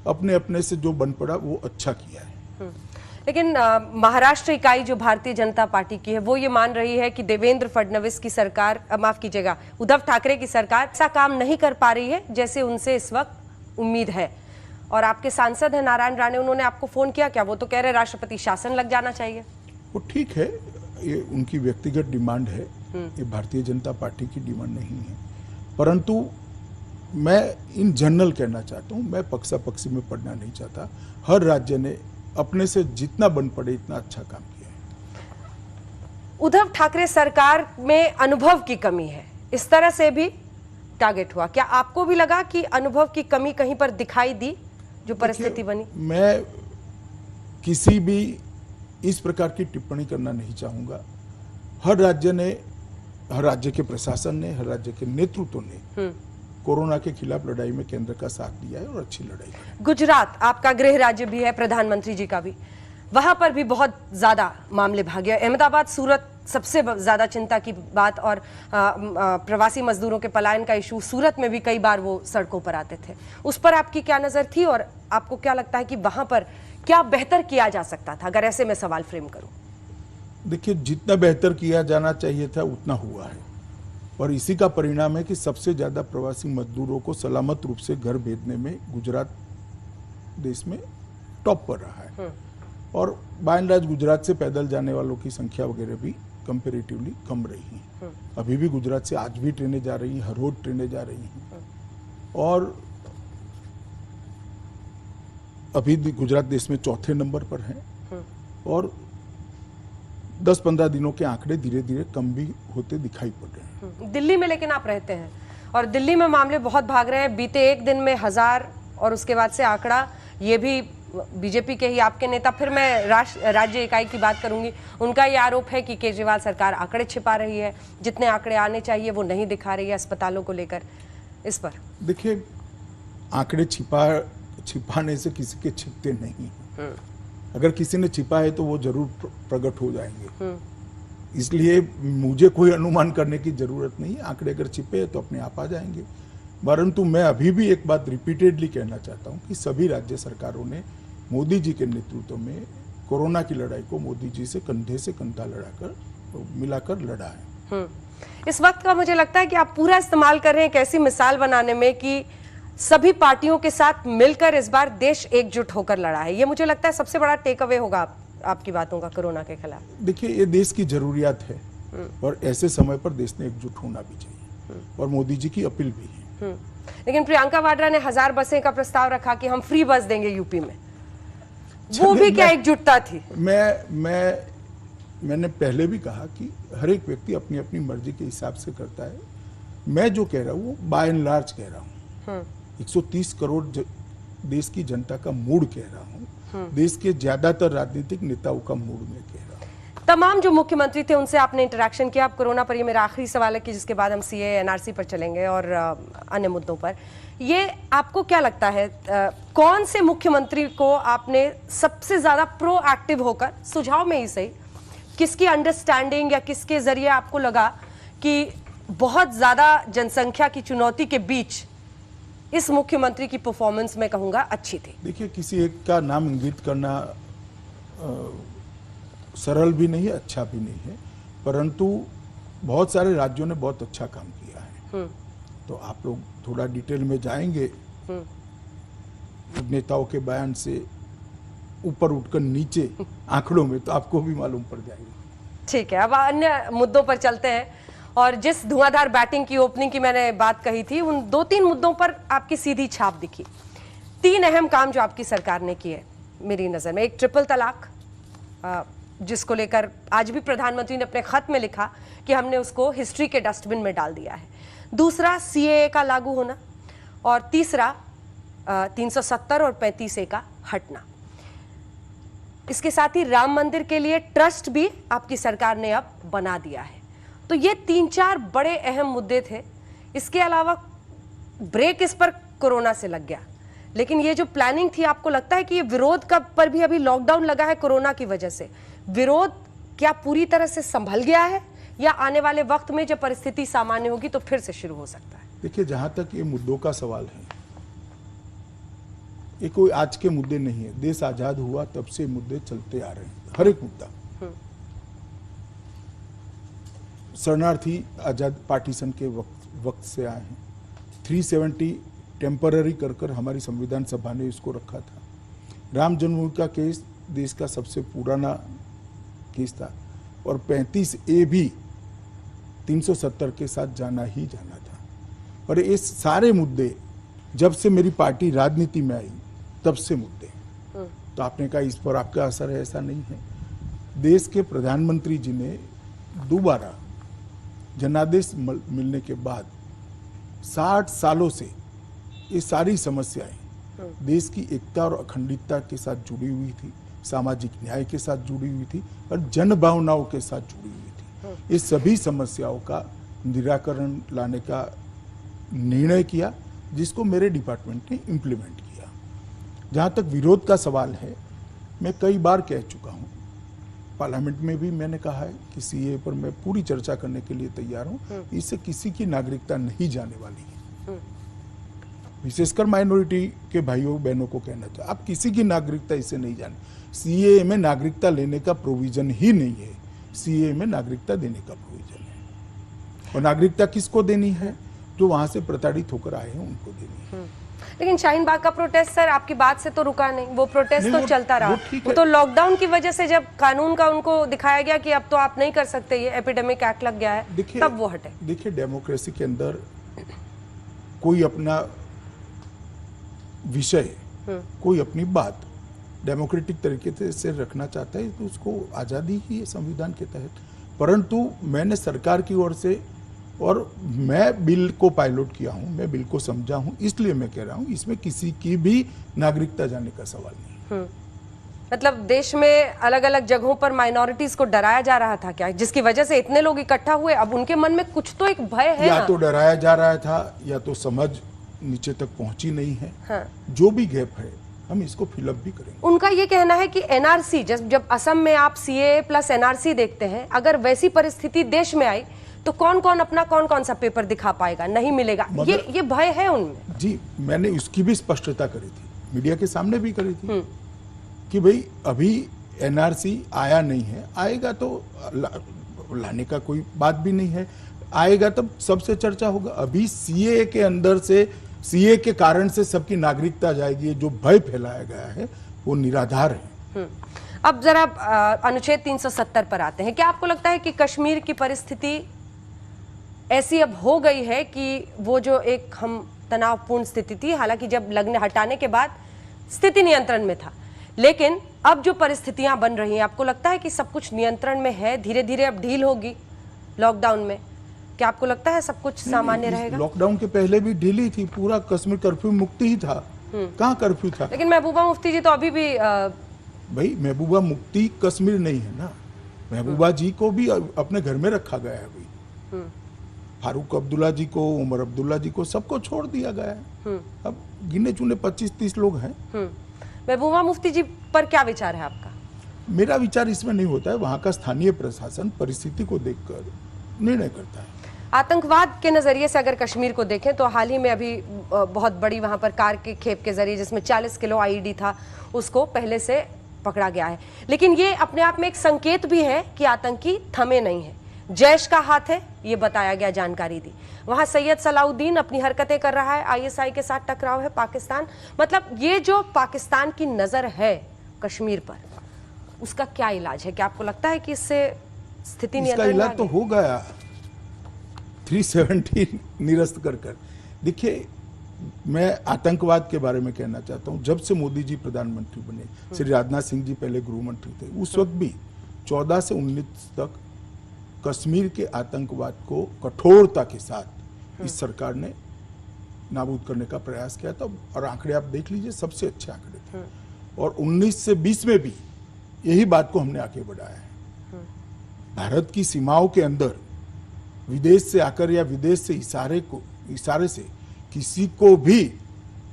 अपने अपने से जो बन पड़ा वो अच्छा किया है। लेकिन महाराष्ट्र इकाई जो भारतीय जनता पार्टी की है वो ये मान रही है कि देवेंद्र फडणवीस की सरकार, माफ कीजिएगा, उद्धव ठाकरे की सरकार ऐसा काम नहीं कर पा रही है जैसे उनसे इस वक्त उम्मीद है। और आपके सांसद हैं नारायण राणे, उन्होंने आपको फोन किया क्या? वो तो कह रहे राष्ट्रपति शासन लग जाना चाहिए। वो ठीक है, ये उनकी व्यक्तिगत डिमांड है, ये भारतीय जनता पार्टी की डिमांड नहीं है। परंतु मैं इन जनरल कहना चाहता हूं, मैं पक्षापक्षी में पढ़ना नहीं चाहता। हर राज्य ने अपने से जितना बन पड़े इतना अच्छा काम किया है। उद्धव ठाकरे सरकार में अनुभव की कमी है, इस तरह से भी टारगेट हुआ। क्या आपको भी लगा कि अनुभव की कमी कहीं पर दिखाई दी जो परिस्थिति बनी? मैं किसी भी इस प्रकार की टिप्पणी करना नहीं चाहूंगा। हर राज्य ने, हर राज्य के प्रशासन ने, हर राज्य के नेतृत्व ने कोरोना के खिलाफ लड़ाई में केंद्र का साथ दिया है और अच्छी लड़ाई है। गुजरात आपका गृह राज्य भी है, प्रधानमंत्री जी का भी, वहां पर भी बहुत ज्यादा मामले भागे। अहमदाबाद, सूरत सबसे ज्यादा चिंता की बात, और प्रवासी मजदूरों के पलायन का इशू, सूरत में भी कई बार वो सड़कों पर आते थे। उस पर आपकी क्या नजर थी और आपको क्या लगता है कि वहां पर क्या बेहतर किया जा सकता था, अगर ऐसे में सवाल फ्रेम करूं? देखिए, जितना बेहतर किया जाना चाहिए था उतना हुआ है और इसी का परिणाम है कि सबसे ज्यादा प्रवासी मजदूरों को सलामत रूप से घर भेजने में गुजरात देश में टॉप पर रहा है। और बाय एंड लार्ज गुजरात से पैदल जाने वालों की संख्या वगैरह भी कंपेरेटिवली कम रही है। अभी भी गुजरात से आज भी ट्रेनें जा रही हैं, हर रोज ट्रेनें जा रही हैं। और अभी गुजरात देश में चौथे नंबर पर है और 10-15 दिनों के आंकड़े धीरे धीरे कम भी होते दिखाई पड़ रहे हैं। दिल्ली में लेकिन आप रहते हैं और दिल्ली में मामले बहुत भाग रहे हैं। बीते एक दिन में 1000 और उसके बाद से आंकड़ा, ये भी बीजेपी के ही आपके नेता, फिर मैं राज्य इकाई की बात करूंगी, उनका ये आरोप है कि केजरीवाल सरकार आंकड़े छिपा रही है, जितने आंकड़े आने चाहिए वो नहीं दिखा रही है अस्पतालों को लेकर। इस पर देखिए, आंकड़े छिपाने से किसी के छिपते नहीं। अगर किसी ने छिपा है तो वो जरूर प्रकट हो जाएंगे। इसलिए मुझे कोई अनुमान करने की जरूरत नहीं। आंकड़े अगर छिपे हैं तो अपने आप आ जाएंगे। परंतु मैं अभी भी एक बात रिपीटेडली कहना चाहता हूं कि सभी राज्य सरकारों ने मोदी जी के नेतृत्व में कोरोना की लड़ाई को मोदी जी से कंधा लड़ाकर मिलाकर लड़ा है। इस वक्त का मुझे लगता है कि आप पूरा इस्तेमाल कर रहे हैं एक ऐसी मिसाल बनाने में कि सभी पार्टियों के साथ मिलकर इस बार देश एकजुट होकर लड़ा है। ये मुझे लगता है सबसे बड़ा टेक अवे होगा आपकी बातों का कोरोना के खिलाफ। देखिए, ये देश की जरूरियात है और ऐसे समय पर देश ने एकजुट होना भी चाहिए और मोदी जी की अपील भी है। लेकिन प्रियंका वाड्रा ने 1000 बसें का प्रस्ताव रखा कि हम फ्री बस देंगे यूपी में। वो भी क्या एकजुटता थी? मैंने पहले भी कहा कि हर एक व्यक्ति अपनी अपनी मर्जी के हिसाब से करता है। मैं जो कह रहा हूँ वो बाय एंड लार्ज कह रहा हूँ। 130 करोड़ देश की जनता का मूड कह रहा हूँ। देश के ज्यादातर राजनीतिक नेताओं का मूड में कह रहा हूँ। तमाम जो मुख्यमंत्री थे उनसे आपने इंटरेक्शन किया। अब कोरोना पर ये मेरा आखिरी सवाल है कि जिसके बाद हम सीए एनआरसी पर चलेंगे और अन्य मुद्दों पर। ये आपको क्या लगता है कौन से मुख्यमंत्री को आपने सबसे ज्यादा प्रोएक्टिव होकर, सुझाव में ही सही, किसकी अंडरस्टैंडिंग या किसके जरिए आपको लगा कि बहुत ज्यादा जनसंख्या की चुनौती के बीच इस मुख्यमंत्री की परफॉर्मेंस में कहूंगा अच्छी थी? देखिए, किसी एक का नाम इंगित करना सरल भी नहीं है, अच्छा भी नहीं है, परंतु बहुत सारे राज्यों ने बहुत अच्छा काम किया है। तो आप लोग थोड़ा डिटेल में जाएंगे नेताओं के बयान से ऊपर उठकर नीचे आंकड़ों में, तो आपको भी मालूम पड़ जाएगा। ठीक है, अब अन्य मुद्दों पर चलते हैं। और जिस धुआंधार बैटिंग की, ओपनिंग की मैंने बात कही थी, उन 2-3 मुद्दों पर आपकी सीधी छाप दिखी। 3 अहम काम जो आपकी सरकार ने किए मेरी नजर में। एक ट्रिपल तलाक, जिसको लेकर आज भी प्रधानमंत्री ने अपने खत में लिखा कि हमने उसको हिस्ट्री के डस्टबिन में डाल दिया है। दूसरा सीएए का लागू होना, और तीसरा 370 और 35A का हटना। इसके साथ ही राम मंदिर के लिए ट्रस्ट भी आपकी सरकार ने अब बना दिया है। तो ये 3-4 बड़े अहम मुद्दे थे। इसके अलावा ब्रेक इस पर कोरोना से लग गया, लेकिन ये जो प्लानिंग थी, आपको लगता है कि ये विरोध का पर भी अभी लॉकडाउन लगा है कोरोना की वजह से, विरोध क्या पूरी तरह से संभल गया है या आने वाले वक्त में जब परिस्थिति सामान्य होगी तो फिर से शुरू हो सकता है? देखिए, जहां तक ये मुद्दों का सवाल है, ये कोई आज के मुद्दे नहीं है। देश आजाद हुआ तब से मुद्दे चलते आ रहे हैं, हर एक मुद्दा। शरणार्थी आजाद पार्टीशन के वक्त से आए हैं। 370 टेम्पररी कर हमारी संविधान सभा ने इसको रखा था। राम जन्मभूमि का केस देश का सबसे पुराना केस था, और 35A भी 370 के साथ जाना ही जाना था। और ये सारे मुद्दे जब से मेरी पार्टी राजनीति में आई तब से मुद्दे। तो आपने कहा इस पर आपका असर है, ऐसा नहीं है। देश के प्रधानमंत्री जी ने दोबारा जनादेश मिलने के बाद 60 सालों से ये सारी समस्याएं देश की एकता और अखंडता के साथ जुड़ी हुई थी, सामाजिक न्याय के साथ जुड़ी हुई थी और जन भावनाओं के साथ जुड़ी हुई थी। ये सभी समस्याओं का निराकरण लाने का निर्णय किया, जिसको मेरे डिपार्टमेंट ने इम्प्लीमेंट किया। जहां तक विरोध का सवाल है, मैं कई बार कह चुका हूं, पार्लियामेंट में भी मैंने कहा है कि सीए पर मैं पूरी चर्चा करने के लिए तैयार हूं। इससे किसी की नागरिकता नहीं जाने वाली है। विशेषकर माइनॉरिटी के भाइयों बहनों को कहना चाहिए, आप किसी की नागरिकता इससे नहीं जाने। सीए में नागरिकता लेने का प्रोविजन ही नहीं है, सीए में नागरिकता देने का प्रोविजन है। और नागरिकता किसको देनी है? जो वहां से प्रताड़ित होकर आए हैं उनको देनी है। लेकिन शाहीन बाग का प्रोटेस्ट सर आपकी बात से तो रुका नहीं, वो प्रोटेस्ट तो चलता रहा। वो तो लॉकडाउन की वजह से जब कानून का उनको दिखाया गया कि अब तो आप नहीं कर सकते, ये एपिडेमिक एक्ट लग गया है, तब वो हटे। देखिए, डेमोक्रेसी के अंदर कोई अपना विषय, कोई अपनी बात डेमोक्रेटिक तरीके से रखना चाहता है तो उसको आज़ादी ही है संविधान के तहत। परंतु मैंने सरकार की ओर से, और मैं बिल को पायलट किया हूं, मैं बिल को समझा हूं, इसलिए मैं कह रहा हूं इसमें किसी की भी नागरिकता जाने का सवाल नहीं। मतलब देश में अलग अलग जगहों पर माइनॉरिटीज को डराया जा रहा था क्या, जिसकी वजह से इतने लोग इकट्ठा हुए? अब उनके मन में कुछ तो एक भय है। या तो डराया जा रहा था, या तो समझ नीचे तक पहुंची नहीं है। हाँ। जो भी गैप है हम इसको फिलअप भी करेंगे। उनका ये कहना है कि एनआरसी, जब असम में आप सीए प्लस एनआरसी देखते हैं, अगर वैसी परिस्थिति देश में आई तो कौन कौन सा पेपर दिखा पाएगा, नहीं मिलेगा, ये भय है उनमें। जी, मैंने उसकी भी स्पष्टता करी थी, मीडिया के सामने भी करी थी कि भाई अभी एनआरसी आया नहीं है, आएगा तो लाने का कोई बात भी नहीं है, आएगा तब सबसे चर्चा होगा। अभी सीए के अंदर से, सीए के कारण से सबकी नागरिकता जाएगी, जो भय फैलाया गया है वो निराधार है। अब जरा अनुच्छेद 370 पर आते हैं। क्या आपको लगता है कि कश्मीर की परिस्थिति ऐसी अब हो गई है कि वो जो एक हम तनावपूर्ण स्थिति थी, हालांकि जब लगने हटाने के बाद स्थिति नियंत्रण में था, लेकिन अब जो परिस्थितियां बन रही हैं, आपको लगता है कि सब कुछ नियंत्रण में है? धीरे धीरे अब ढील होगी लॉकडाउन में, क्या आपको लगता है सब कुछ सामान्य रहेगा? लॉकडाउन के पहले भी ढीली थी, पूरा कश्मीर कर्फ्यू मुक्ति ही था। कहाँ कर्फ्यू था? लेकिन महबूबा मुफ्ती जी तो अभी भी भाई महबूबा मुफ्ती कश्मीर नहीं है ना, महबूबा जी को भी अपने घर में रखा गया है अभी। फारूक अब्दुल्ला जी को, उमर अब्दुल्ला जी को, सबको छोड़ दिया गया है। अब गिने चुने 25-30 लोग हैं। महबूबा मुफ्ती जी पर क्या विचार है आपका? मेरा विचार इसमें नहीं होता है, वहां का स्थानीय प्रशासन परिस्थिति को देखकर निर्णय करता है। आतंकवाद के नजरिए से अगर कश्मीर को देखें तो हाल ही में अभी बहुत बड़ी वहां पर कार के खेप के जरिए जिसमें 40 किलो आईईडी था, उसको पहले से पकड़ा गया है। लेकिन ये अपने आप में एक संकेत भी है कि आतंकी थमे नहीं है, जैश का हाथ है, ये बताया गया, जानकारी दी। वहां सैयद सलाउद्दीन अपनी हरकतें कर रहा है, आईएसआई के साथ टकराव है पाकिस्तान। मतलब ये जो पाकिस्तान की नजर है कश्मीर पर, उसका क्या इलाज है? क्या आपको लगता है कि इससे स्थिति इसका नियंत्रण में इलाज आ तो गई? हो गया 370 निरस्त कर कर। देखिए, मैं आतंकवाद के बारे में कहना चाहता हूं। जब से मोदी जी प्रधानमंत्री बने, श्री राजनाथ सिंह जी पहले गृह मंत्री थे, उस वक्त भी 14 से 19 तक कश्मीर के आतंकवाद को कठोरता के साथ इस सरकार ने नाबूद करने का प्रयास किया था। और आंकड़े आप देख लीजिए, सबसे अच्छे आंकड़े थे। और 19 से 20 में भी यही बात को हमने आगे बढ़ाया है। भारत की सीमाओं के अंदर विदेश से आकर या विदेश से इशारे से किसी को भी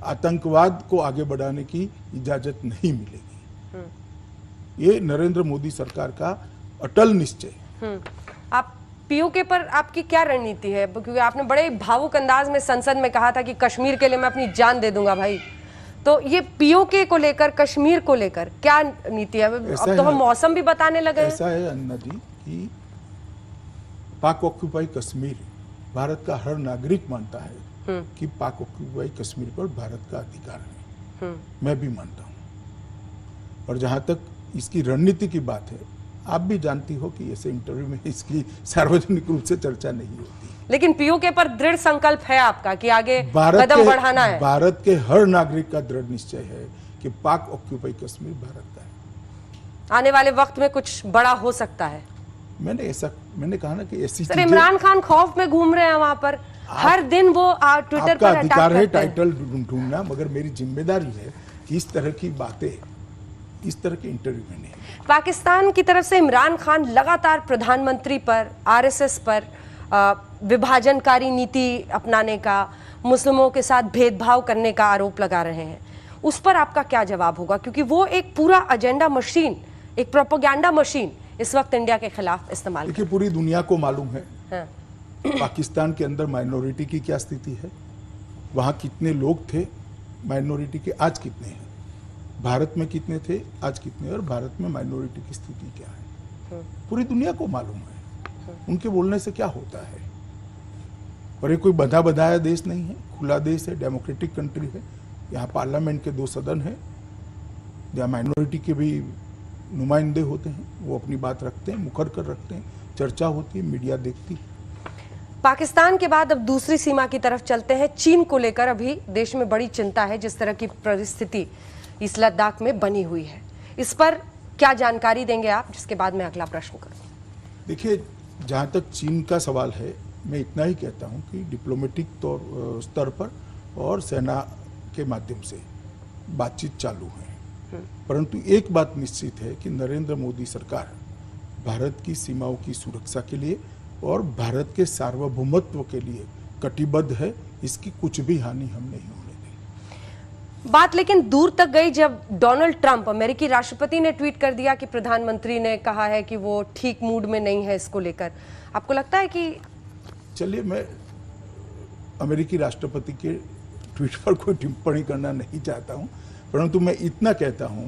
आतंकवाद को आगे बढ़ाने की इजाजत नहीं मिलेगी। ये नरेंद्र मोदी सरकार का अटल निश्चय। आप पीओके पर आपकी क्या रणनीति है? क्योंकि आपने बड़े भावुक अंदाज में संसद में कहा था कि कश्मीर के लिए मैं अपनी जान दे दूंगा भाई। तो ये पीओके को लेकर, कश्मीर को लेकर क्या नीति है? अब तो हम मौसम भी बताने लगे हैं। ऐसा है अन्ना जी कि पाक ऑक्यूपाई कश्मीर भारत का हर नागरिक मानता है कि पाक ऑक्यूपाई कश्मीर पर भारत का अधिकार है। मैं भी मानता हूं। और जहां तक इसकी रणनीति की बात है, आप भी जानती हो कि ऐसे इंटरव्यू में इसकी सार्वजनिक रूप से चर्चा नहीं होती। लेकिन पीओके पर दृढ़ संकल्प है आपका कि आगे कदम बढ़ाना है? भारत के हर नागरिक का दृढ़ निश्चय है कि पाक ऑक्यूपाई कश्मीर भारत का है। आने वाले वक्त में कुछ बड़ा हो सकता है। मैंने कहा ना कि ऐसी सर, इमरान खान खौफ में घूम रहे हैं वहां पर, हर दिन वो ट्विटर पर अधिकार है टाइटल ढूंढना, मगर मेरी जिम्मेदारी है कि इस तरह की बातें इस तरह के इंटरव्यू में नहीं। पाकिस्तान की तरफ से इमरान खान लगातार प्रधानमंत्री पर, आरएसएस पर विभाजनकारी नीति अपनाने का, मुस्लिमों के साथ भेदभाव करने का आरोप लगा रहे हैं। उस पर आपका क्या जवाब होगा? क्योंकि वो एक पूरा एजेंडा मशीन, एक प्रोपेगेंडा मशीन इस वक्त इंडिया के खिलाफ इस्तेमाल। देखिए, पूरी दुनिया को मालूम है हाँ। पाकिस्तान के अंदर माइनॉरिटी की क्या स्थिति है, वहां कितने लोग थे माइनॉरिटी के, आज कितने हैं, भारत में कितने थे, आज कितने, और भारत में माइनॉरिटी की स्थिति क्या है, पूरी दुनिया को मालूम है। उनके बोलने से क्या होता है? और ये कोई बंधा बंधाया देश नहीं है, खुला देश है, डेमोक्रेटिक कंट्री है। यहाँ पार्लियामेंट के 2 सदन है, जहाँ माइनॉरिटी के भी नुमाइंदे होते हैं, वो अपनी बात रखते हैं, मुखर कर रखते हैं, चर्चा होती है, मीडिया देखती है। पाकिस्तान के बाद अब दूसरी सीमा की तरफ चलते हैं। चीन को लेकर अभी देश में बड़ी चिंता है, जिस तरह की परिस्थिति इस लद्दाख में बनी हुई है। इस पर क्या जानकारी देंगे आप, जिसके बाद मैं अगला प्रश्न करूं? देखिए, जहां तक चीन का सवाल है, मैं इतना ही कहता हूं कि डिप्लोमेटिक स्तर पर और सेना के माध्यम से बातचीत चालू है। परंतु एक बात निश्चित है कि नरेंद्र मोदी सरकार भारत की सीमाओं की सुरक्षा के लिए और भारत के सार्वभौमत्व के लिए कटिबद्ध है। इसकी कुछ भी हानि हम नहीं होने देंगे। बात लेकिन दूर तक गई जब डोनाल्ड ट्रंप, अमेरिकी राष्ट्रपति, ने ट्वीट कर दिया कि प्रधानमंत्री ने कहा है कि वो ठीक मूड में नहीं है इसको लेकर। आपको लगता है कि? चलिए, मैं अमेरिकी राष्ट्रपति के ट्वीट पर कोई टिप्पणी करना नहीं चाहता हूं, परंतु मैं इतना कहता हूं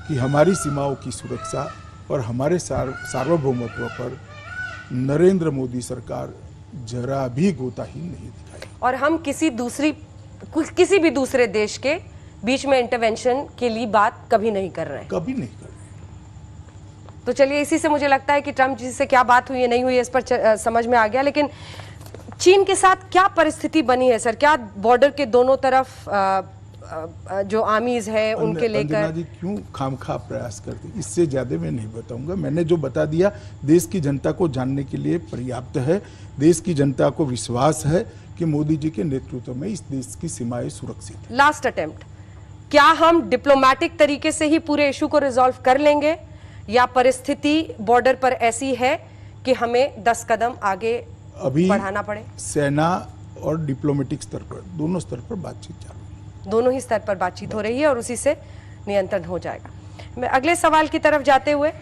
कि हमारी सीमाओं की सुरक्षा और हमारे सार्वभौमत्व पर नरेंद्र मोदी सरकार जरा भी कोताही नहीं दिखाई। और हम किसी भी दूसरे देश के बीच में इंटरवेंशन के लिए बात कभी नहीं कर रहे हैं। कभी नहीं कर रहे। तो चलिए, इसी से मुझे लगता है कि ट्रंप जी से क्या बात हुई है, नहीं हुई है, इस पर समझ में आ गया। लेकिन चीन के साथ क्या परिस्थिति बनी है सर? क्या बॉर्डर के दोनों तरफ जो आर्मीज है उनके लेकर। अंजना जी क्यों खामखा प्रयास करती, इससे ज्यादा मैं नहीं बताऊंगा। मैंने जो बता दिया देश की जनता को जानने के लिए पर्याप्त है। देश की जनता को विश्वास है कि मोदी जी के नेतृत्व में इस देश की सीमाएं सुरक्षित है। लास्ट अटेम्प्ट, क्या हम डिप्लोमेटिक तरीके से ही पूरे इशू को रिजॉल्व कर लेंगे या परिस्थिति बॉर्डर पर ऐसी है कि हमें 10 कदम आगे अभी बढ़ाना पड़े? सेना और डिप्लोमेटिक स्तर पर, दोनों स्तर पर बातचीत चालू है। दोनों ही स्तर पर बातचीत हो रही है और उसी से नियंत्रण हो जाएगा। मैं अगले सवाल की तरफ जाते हुए,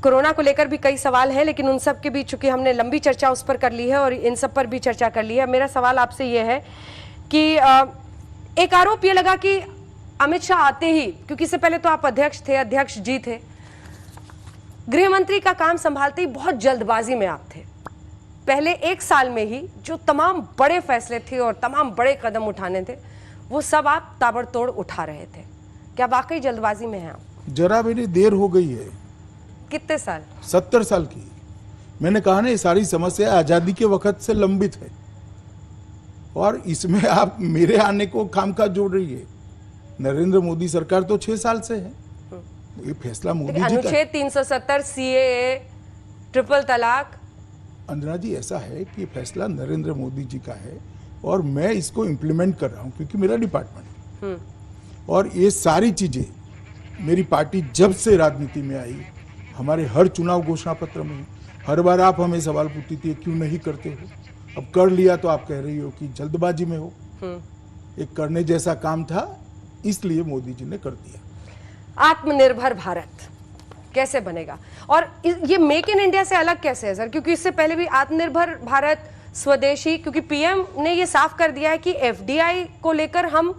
कोरोना को लेकर भी कई सवाल हैं, लेकिन उन सब के बीच चूंकि हमने लंबी चर्चा उस पर कर ली है और इन सब पर भी चर्चा कर ली है, मेरा सवाल आपसे ये है कि एक आरोप ये लगा कि अमित शाह आते ही, क्योंकि इससे पहले तो आप अध्यक्ष थे, अध्यक्ष जी थे, गृह मंत्री का काम संभालते ही बहुत जल्दबाजी में आप थे। पहले 1 साल में ही जो तमाम बड़े फैसले थे और तमाम बड़े कदम उठाने थे वो सब आप ताबड़तोड़ उठा रहे थे। क्या वाकई जल्दबाजी में हैं आप? जरा मेरी देर हो गई है। कितने साल? 70 साल की। मैंने कहा ना ये सारी समस्या आजादी के वक्त से लंबित है और इसमें आप मेरे आने को खामखा जोड़ रही है। नरेंद्र मोदी सरकार तो 6 साल से है। ये फैसला मोदी जी का। अनुच्छेद 370, सीएए, ट्रिपल तलाक। अंजना जी ऐसा है कि फैसला नरेंद्र मोदी जी का है और मैं इसको इम्प्लीमेंट कर रहा हूं क्योंकि मेरा डिपार्टमेंट है। और ये सारी चीजें मेरी पार्टी जब से राजनीति में आई, हमारे हर चुनाव घोषणा पत्र में, हर बार आप हमें सवाल पूछती थी क्यों नहीं करते हो, अब कर लिया तो आप कह रही हो कि जल्दबाजी में हो। एक करने जैसा काम था, इसलिए मोदी जी ने कर दिया। आत्मनिर्भर भारत कैसे बनेगा और ये मेक इन इंडिया से अलग कैसे है सर? क्योंकि इससे पहले भी आत्मनिर्भर भारत, स्वदेशी, क्योंकि पीएम ने ये साफ कर दिया है कि एफडीआई को लेकर हम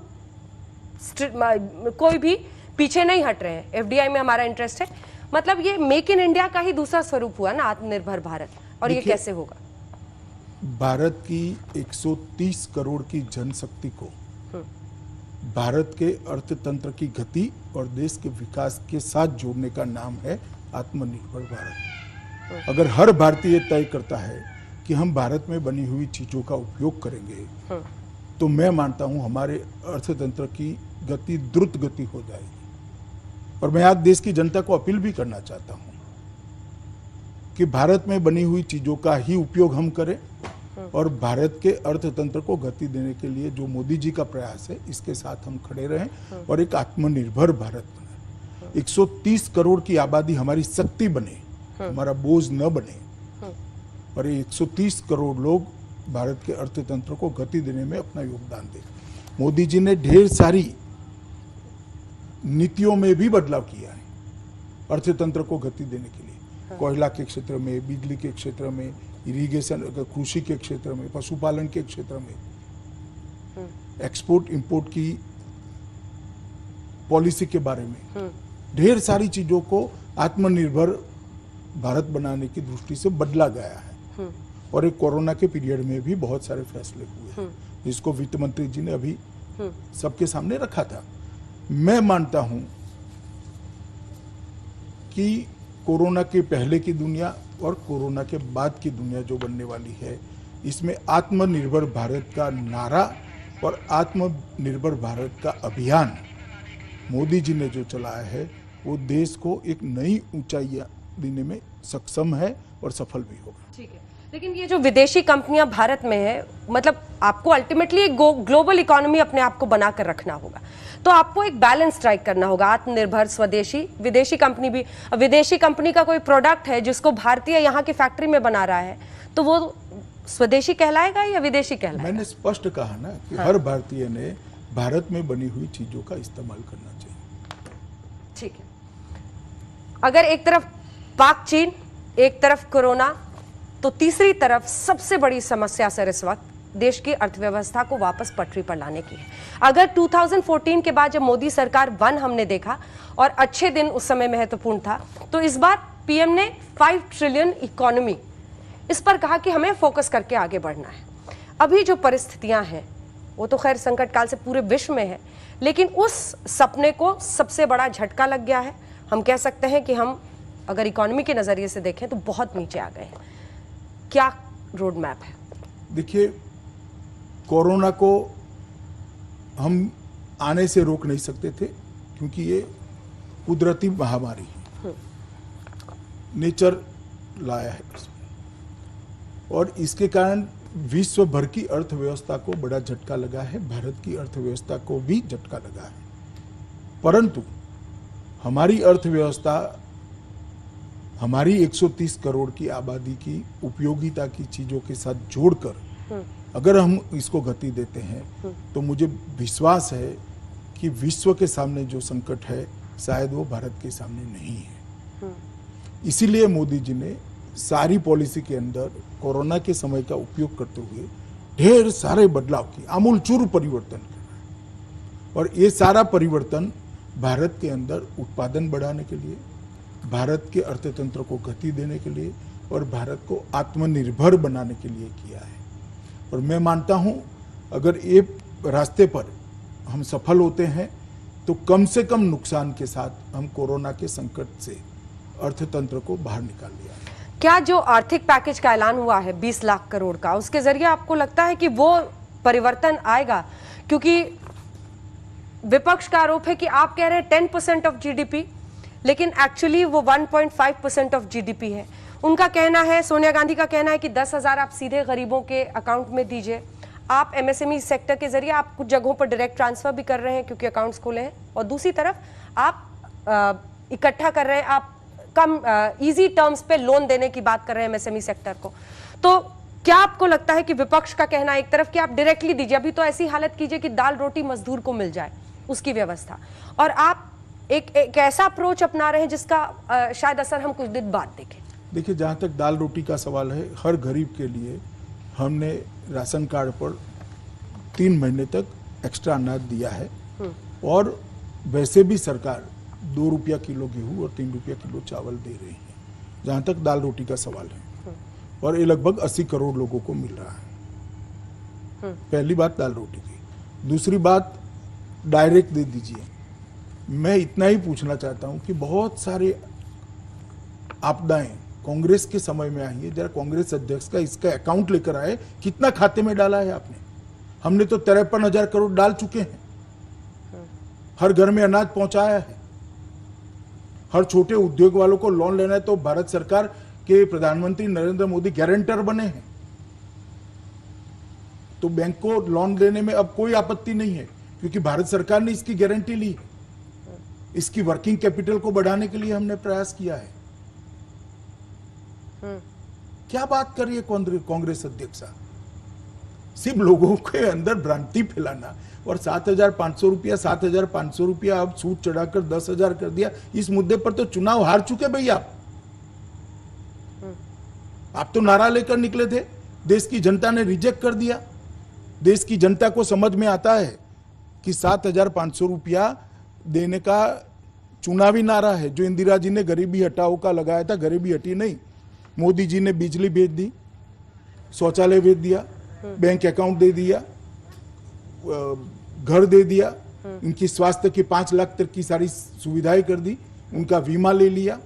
कोई भी पीछे नहीं हट रहे हैं, एफडीआई में हमारा इंटरेस्ट है। मतलब ये मेक इन इंडिया का ही दूसरा स्वरूप हुआ ना आत्मनिर्भर भारत, और ये कैसे होगा? भारत की 130 करोड़ की जनशक्ति को भारत के अर्थतंत्र की गति और देश के विकास के साथ जोड़ने का नाम है आत्मनिर्भर भारत। अगर हर भारतीय तय करता है कि हम भारत में बनी हुई चीजों का उपयोग करेंगे तो मैं मानता हूं हमारे अर्थतंत्र की गति द्रुत गति हो जाएगी। और मैं आज देश की जनता को अपील भी करना चाहता हूं कि भारत में बनी हुई चीजों का ही उपयोग हम करें और भारत के अर्थतंत्र को गति देने के लिए जो मोदी जी का प्रयास है इसके साथ हम खड़े रहें और एक आत्मनिर्भर भारत बने। 130 करोड़ की आबादी हमारी शक्ति बने, हमारा बोझ न बने और ये 130 करोड़ लोग भारत के अर्थतंत्र को गति देने में अपना योगदान दें। मोदी जी ने ढेर सारी नीतियों में भी बदलाव किया है अर्थतंत्र को गति देने के लिए। कोयला के क्षेत्र में, बिजली के क्षेत्र में, इरिगेशन, कृषि के क्षेत्र में, पशुपालन के क्षेत्र में, एक्सपोर्ट इंपोर्ट की पॉलिसी के बारे में, ढेर सारी चीजों को आत्मनिर्भर भारत बनाने की दृष्टि से बदला गया है। और एक कोरोना के पीरियड में भी बहुत सारे फैसले हुए जिसको वित्त मंत्री जी ने अभी सबके सामने रखा था। मैं मानता हूं कि कोरोना के पहले की दुनिया और कोरोना के बाद की दुनिया जो बनने वाली है, इसमें आत्मनिर्भर भारत का नारा और आत्मनिर्भर भारत का अभियान मोदी जी ने जो चलाया है वो देश को एक नई ऊंचाइयां देने में सक्षम है और सफल भी होगा। ठीक है, लेकिन ये जो विदेशी कंपनियां भारत में है, मतलब आपको अल्टीमेटली एक ग्लोबल इकोनॉमी अपने आप को बनाकर रखना होगा, तो आपको एक बैलेंस स्ट्राइक करना होगा, आत्मनिर्भर, स्वदेशी, विदेशी कंपनी भी। विदेशी कंपनी का कोई प्रोडक्ट है जिसको भारतीय यहाँ की फैक्ट्री में बना रहा है तो वो स्वदेशी कहलाएगा या विदेशी कहलाएगा? मैंने स्पष्ट कहा ना कि हर भारतीय ने भारत में बनी हुई चीजों का इस्तेमाल करना चाहिए। ठीक है, अगर एक तरफ पाक चीन, एक तरफ कोरोना, तो तीसरी तरफ सबसे बड़ी समस्या सर इस वक्त देश की अर्थव्यवस्था को वापस पटरी पर लाने की है। अगर 2014 के बाद जब मोदी सरकार हमने देखा और अच्छे दिन उस समय महत्वपूर्ण था, तो इस बार पीएम ने 5 ट्रिलियन इकोनॉमी इस पर कहा कि हमें फोकस करके आगे बढ़ना है। अभी जो परिस्थितियां हैं वो तो खैर संकट काल से पूरे विश्व में है, लेकिन उस सपने को सबसे बड़ा झटका लग गया है। हम कह सकते हैं कि हम अगर इकोनॉमी के नजरिए से देखें तो बहुत नीचे आ गए हैं। क्या रोड मैप है? देखिए, कोरोना को हम आने से रोक नहीं सकते थे, क्योंकि ये कुदरती महामारी है, नेचर लाया है इसमें, और इसके कारण विश्व भर की अर्थव्यवस्था को बड़ा झटका लगा है, भारत की अर्थव्यवस्था को भी झटका लगा है। परंतु हमारी अर्थव्यवस्था हमारी 130 करोड़ की आबादी की उपयोगिता की चीजों के साथ जोड़कर अगर हम इसको गति देते हैं तो मुझे विश्वास है कि विश्व के सामने जो संकट है शायद वो भारत के सामने नहीं है। इसीलिए मोदी जी ने सारी पॉलिसी के अंदर कोरोना के समय का उपयोग करते हुए ढेर सारे बदलाव किए, आमूलचूर परिवर्तन किया, और ये सारा परिवर्तन भारत के अंदर उत्पादन बढ़ाने के लिए, भारत के अर्थतंत्र को गति देने के लिए और भारत को आत्मनिर्भर बनाने के लिए किया है। और मैं मानता हूं अगर ये रास्ते पर हम सफल होते हैं तो कम से कम नुकसान के साथ हम कोरोना के संकट से अर्थतंत्र को बाहर निकाल लिया है। क्या जो आर्थिक पैकेज का ऐलान हुआ है 20 लाख करोड़ का, उसके जरिए आपको लगता है कि वो परिवर्तन आएगा? क्योंकि विपक्ष का आरोप है कि आप कह रहे हैं 10% ऑफ जीडीपी, लेकिन एक्चुअली वो 1.5% ऑफ जीडीपी है। उनका कहना है, सोनिया गांधी का कहना है कि 10,000 आप सीधे गरीबों के अकाउंट में दीजिए। आप एमएसएमई सेक्टर के जरिए आप कुछ जगहों पर डायरेक्ट ट्रांसफर भी कर रहे हैं क्योंकि अकाउंट्स खोले हैं, और दूसरी तरफ आप इकट्ठा कर रहे हैं, आप कम इजी टर्म्स पे लोन देने की बात कर रहे हैं एमएसएमई सेक्टर को। तो क्या आपको लगता है कि विपक्ष का कहना एक तरफ कि आप डायरेक्टली दीजिए, अभी तो ऐसी हालत कीजिए कि दाल रोटी मजदूर को मिल जाए, उसकी व्यवस्था, और आप एक ऐसा अप्रोच अपना रहे हैं जिसका शायद असर हम कुछ दिन बाद देखें? देखिए, जहाँ तक दाल रोटी का सवाल है, हर गरीब के लिए हमने राशन कार्ड पर 3 महीने तक एक्स्ट्रा अनाज दिया है, और वैसे भी सरकार 2 रुपया किलो गेहूं और 3 रुपया किलो चावल दे रही है, जहाँ तक दाल रोटी का सवाल है, और ये लगभग 80 करोड़ लोगों को मिल रहा है। पहली बात दाल रोटी की। दूसरी बात, डायरेक्ट दे दीजिए। मैं इतना ही पूछना चाहता हूं कि बहुत सारे आपदाएं कांग्रेस के समय में आई है, जरा कांग्रेस अध्यक्ष का इसका अकाउंट लेकर आए, कितना खाते में डाला है आपने? हमने तो 53,000 करोड़ डाल चुके हैं, हर घर में अनाज पहुंचाया है, हर छोटे उद्योग वालों को लोन लेना है तो भारत सरकार के प्रधानमंत्री नरेंद्र मोदी गारंटर बने हैं, तो बैंक को लोन देने में अब कोई आपत्ति नहीं है, क्योंकि भारत सरकार ने इसकी गारंटी ली है। इसकी वर्किंग कैपिटल को बढ़ाने के लिए हमने प्रयास किया है। क्या बात कर रही है कांग्रेस अध्यक्षा? सिर्फ लोगों के अंदर भ्रांति फैलाना, और 7,500 रुपया अब सूद चढ़ाकर 10,000 कर दिया। इस मुद्दे पर तो चुनाव हार चुके भैया। आप तो नारा लेकर निकले थे, देश की जनता ने रिजेक्ट कर दिया। देश की जनता को समझ में आता है कि 7,500 रुपया देने का चुनावी नारा है, जो इंदिरा जी ने गरीबी हटाओ का लगाया था, गरीबी हटी नहीं। मोदी जी ने बिजली भेज दी, शौचालय भेज दिया, बैंक अकाउंट दे दिया, घर दे दिया, उनकी स्वास्थ्य की 5 लाख तक की सारी सुविधाएं कर दी, उनका बीमा ले लिया,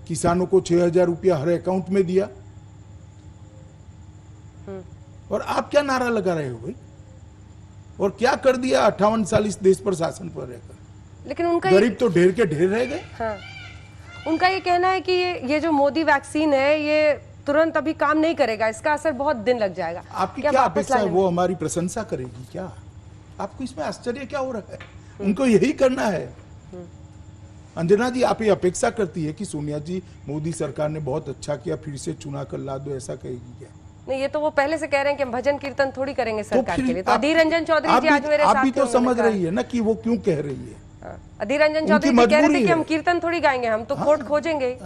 किसानों को 6,000 रुपया हर अकाउंट में दिया। और आप क्या नारा लगा रहे हो भाई? और क्या कर दिया 58 साल इस देश पर शासन पर रहकर? लेकिन उनका गरीब तो ढेर के ढेर रह गए। हाँ, उनका ये कहना है कि ये जो मोदी वैक्सीन है ये तुरंत अभी काम नहीं करेगा, इसका असर बहुत दिन लग जाएगा। आपकी क्या अपेक्षा है? वो हमारी प्रशंसा करेगी क्या? आपको इसमें आश्चर्य क्या हो रहा है? उनको यही करना है। अंजना जी, आप ये अपेक्षा करती है कि सोनिया जी, मोदी सरकार ने बहुत अच्छा किया, फिर से चुना कर ला दो, ऐसा कहेगी क्या? नहीं, ये तो वो पहले से कह रहे हैं कि हम भजन कीर्तन थोड़ी करेंगे सरकार के लिए। तो अधीर रंजन चौधरी जी आज मेरे साथ आप भी तो समझ रही है ना कि वो क्यों कह रही है। अधीर रंजन चौधरी जी कह रहे थे कि हम कीर्तन थोड़ी गाएंगे, हम तो कोर्ट खोजेंगे।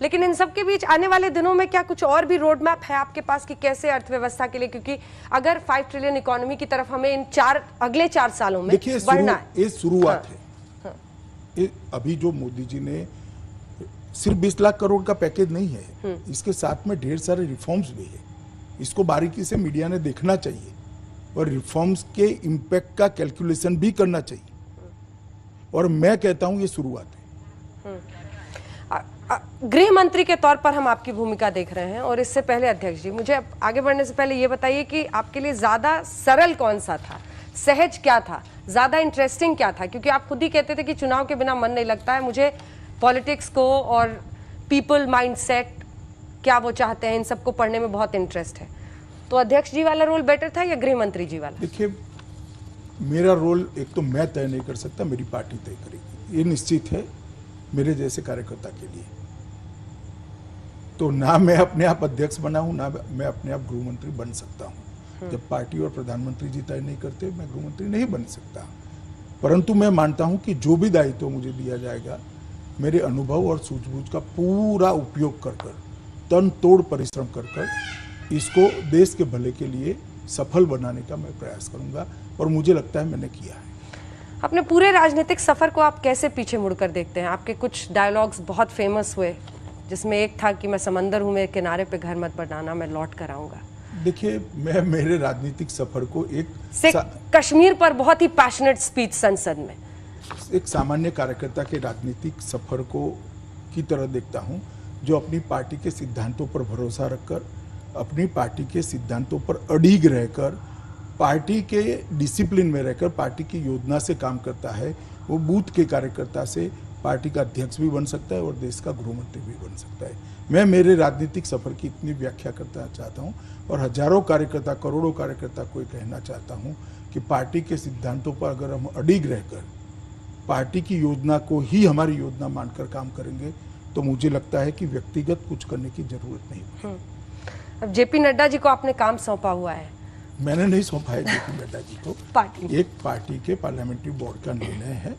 लेकिन इन सब के बीच आने वाले दिनों में क्या कुछ और भी रोड मैप है आपके पास कि कैसे अर्थव्यवस्था के लिए, क्योंकि अगर 5 ट्रिलियन इकोनॉमी की तरफ हमें इन अगले 4 सालों में बढ़ना है। ये शुरुआत है। अभी जो मोदी जी ने सिर्फ 20 लाख करोड़ का पैकेज नहीं है, इसके साथ में ढेर सारे रिफॉर्म्स भी है। इसको बारीकी से मीडिया ने देखना चाहिए, और रिफॉर्म्स के इम्पैक्ट का कैलकुलेशन भी करना चाहिए। और मैं कहता हूं ये शुरुआत है। गृह मंत्री के तौर पर हम आपकी भूमिका देख रहे हैं, और इससे पहले अध्यक्ष जी, मुझे आगे बढ़ने से पहले ये बताइए कि आपके लिए ज्यादा सरल कौन सा था, सहज क्या था, ज्यादा इंटरेस्टिंग क्या था? क्योंकि आप खुद ही कहते थे कि चुनाव के बिना मन नहीं लगता है, मुझे पॉलिटिक्स को और पीपल माइंडसेट, क्या वो चाहते हैं, इन सबको पढ़ने में बहुत इंटरेस्ट है। तो अध्यक्ष जी वाला रोल बेटर था या गृह मंत्री जी वाला? देखिए, मेरा रोल एक तो मैं तय नहीं कर सकता, मेरी पार्टी तय करेगी, ये निश्चित है मेरे जैसे कार्यकर्ता के लिए। तो ना मैं अपने आप अध्यक्ष बना हूं, ना मैं अपने आप गृह मंत्री बन सकता हूं। जब पार्टी और प्रधानमंत्री जी तय नहीं करते, मैं गृह मंत्री नहीं बन सकता। परंतु मैं मानता हूं कि जो भी दायित्व मुझे दिया जाएगा, मेरे अनुभव और सूझबूझ का पूरा उपयोग कर कर, तन तोड़ परिश्रम कर कर इसको देश के भले के लिए सफल बनाने का मैं प्रयास करूंगा, और मुझे लगता है मैंने किया है। अपने पूरे राजनीतिक सफर को आप कैसे पीछे मुड़कर देखते हैं? आपके कुछ डायलॉग्स बहुत फेमस हुए, जिसमें एक था कि मैं समंदर हूं, मेरे किनारे पे घर मत बनाना, मैं लौट कर आऊंगा। देखिए, मैं मेरे राजनीतिक सफर को कश्मीर पर बहुत ही पैशनेट स्पीच संसद में, एक सामान्य कार्यकर्ता के राजनीतिक सफर को की तरह देखता हूं, जो अपनी पार्टी के सिद्धांतों पर भरोसा रखकर, अपनी पार्टी के सिद्धांतों पर अड़िग रहकर, पार्टी के डिसिप्लिन में रहकर पार्टी की योजना से काम करता है। वो बूथ के कार्यकर्ता से पार्टी का अध्यक्ष भी बन सकता है और देश का गृह मंत्री भी बन सकता है। मैं मेरे राजनीतिक सफर की इतनी व्याख्या करना चाहता हूं, और हजारों कार्यकर्ता, करोड़ों कार्यकर्ता को ये कहना चाहता हूं कि पार्टी के सिद्धांतों पर अगर हम अड़िग रहकर पार्टी की योजना को ही हमारी योजना मानकर काम करेंगे, तो मुझे लगता है कि व्यक्तिगत कुछ करने की जरूरत नहीं। अब जेपी नड्डा जी को आपने काम सौंपा हुआ है। मैंने नहीं सौंपा है जेपी नड्डा जी को, एक पार्टी के पार्लियामेंट्री बोर्ड का निर्णय है।